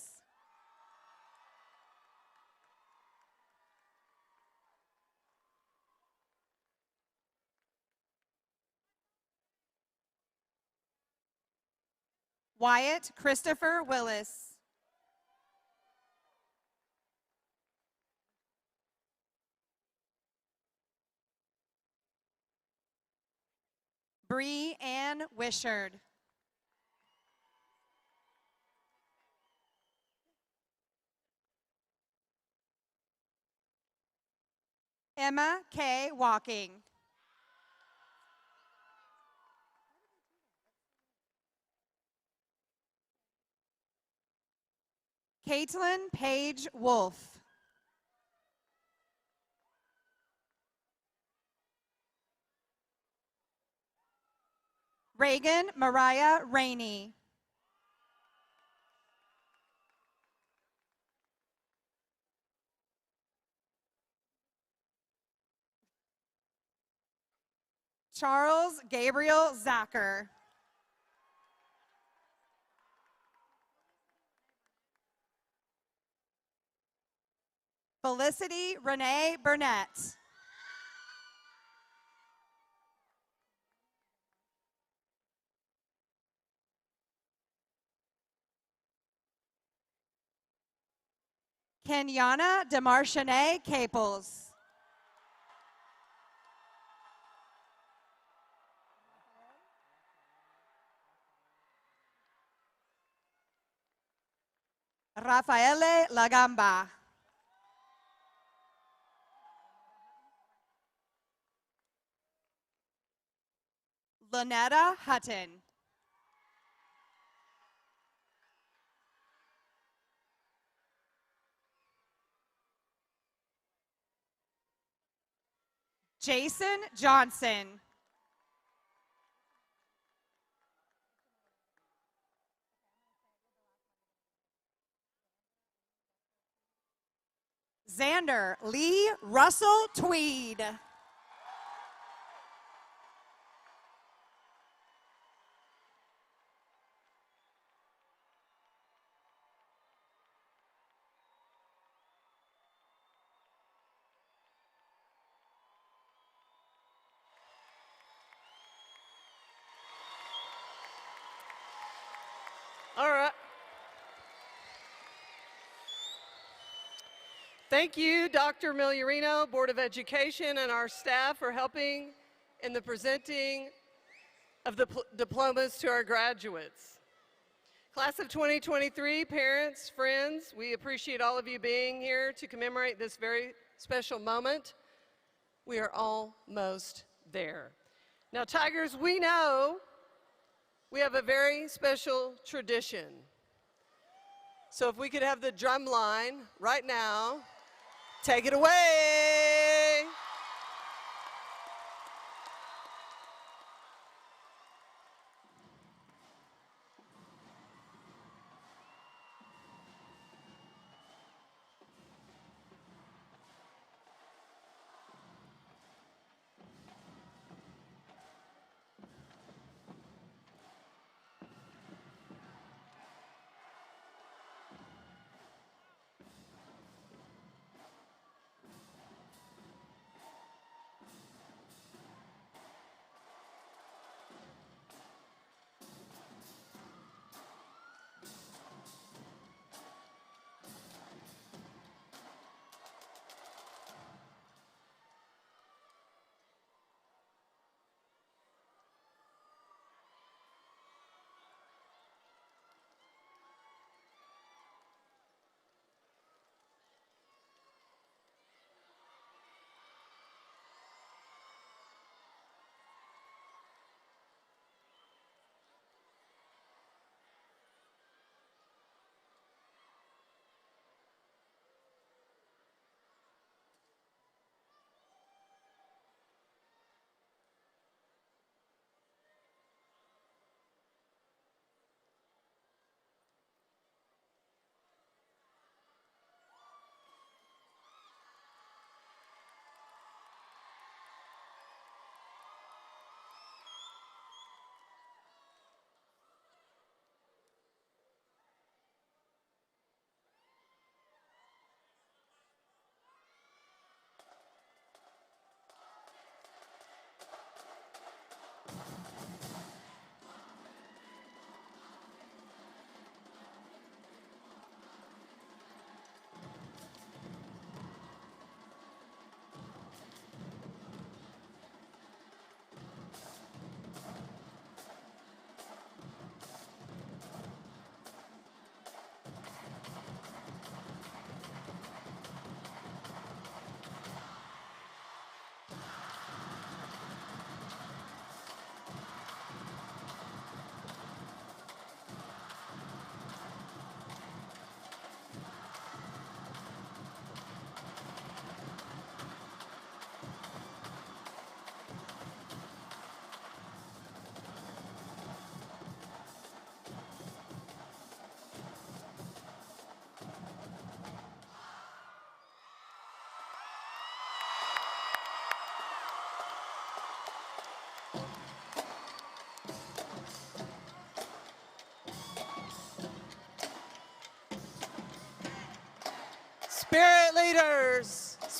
Wyatt Christopher Willis. Bree Ann Wishard. Emma K. Walking. Caitlin Page Wolf. Reagan Mariah Rainey. Charles Gabriel Zacher. Felicity Renee Burnett. Kenyana Demarchene Caples. Rafaele Lagamba. Lynetta Hutton. Jason Johnson. Xander Lee Russell Tweed. All right. Thank you, Dr. Migliorino, Board of Education, and our staff for helping in the presenting of the diplomas to our graduates. Class of 2023, parents, friends, we appreciate all of you being here to commemorate this very special moment. We are almost there. Now, Tigers, we know we have a very special tradition. So if we could have the drum line right now, take it away.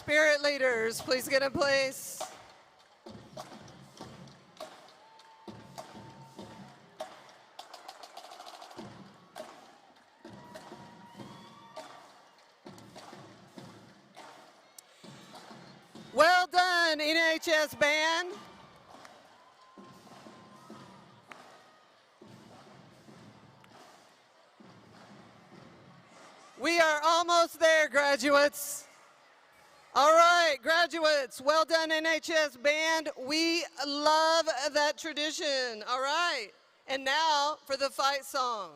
Spirit leaders, please get in place. Well done, NHS band. We are almost there, graduates. All right, graduates, well done, NHS band. We love that tradition. All right, and now for the fight song.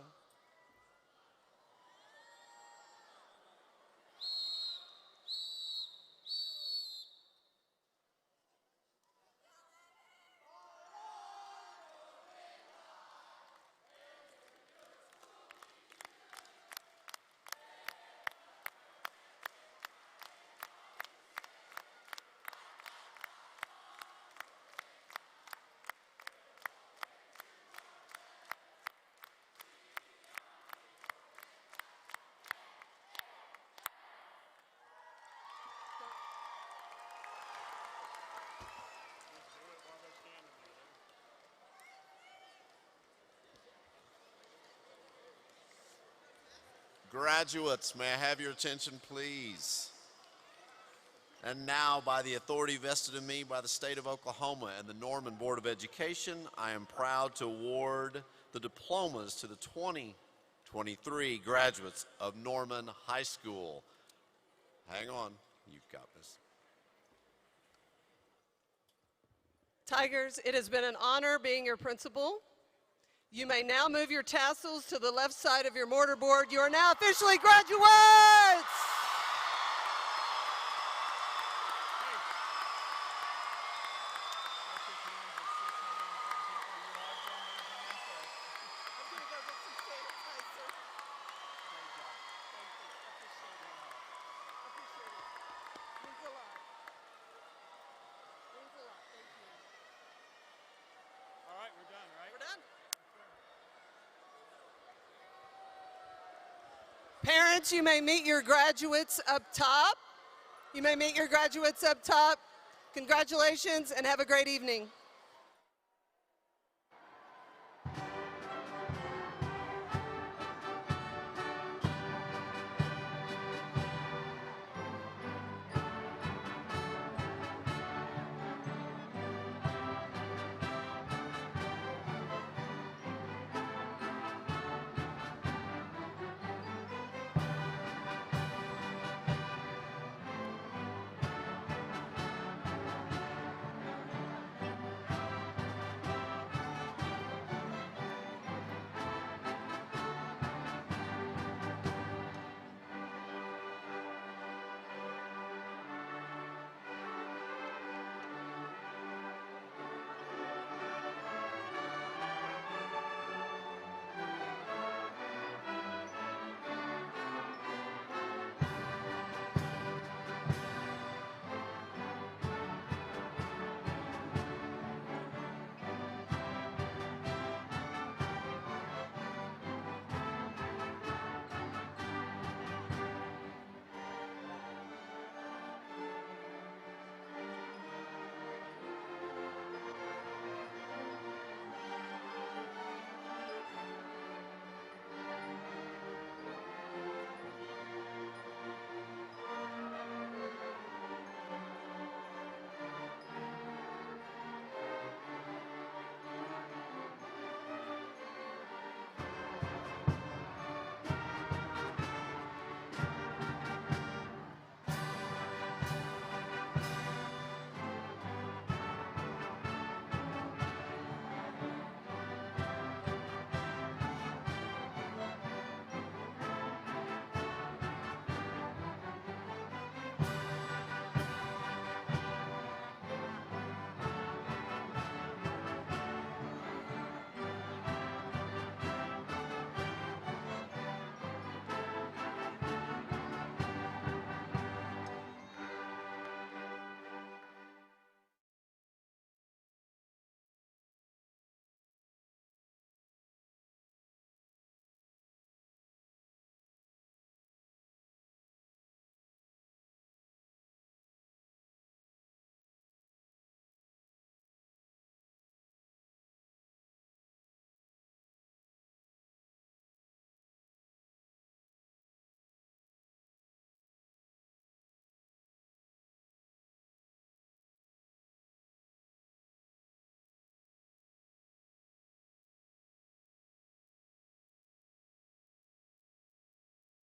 Graduates, may I have your attention, please? And now, by the authority vested in me by the state of Oklahoma and the Norman Board of Education, I am proud to award the diplomas to the 2023 graduates of Norman High School. Hang on, you've got this. Tigers, it has been an honor being your principal. You may now move your tassels to the left side of your mortarboard. You are now officially graduates! All right, we're done, right? We're done. Parents, you may meet your graduates up top. You may meet your graduates up top. Congratulations and have a great evening.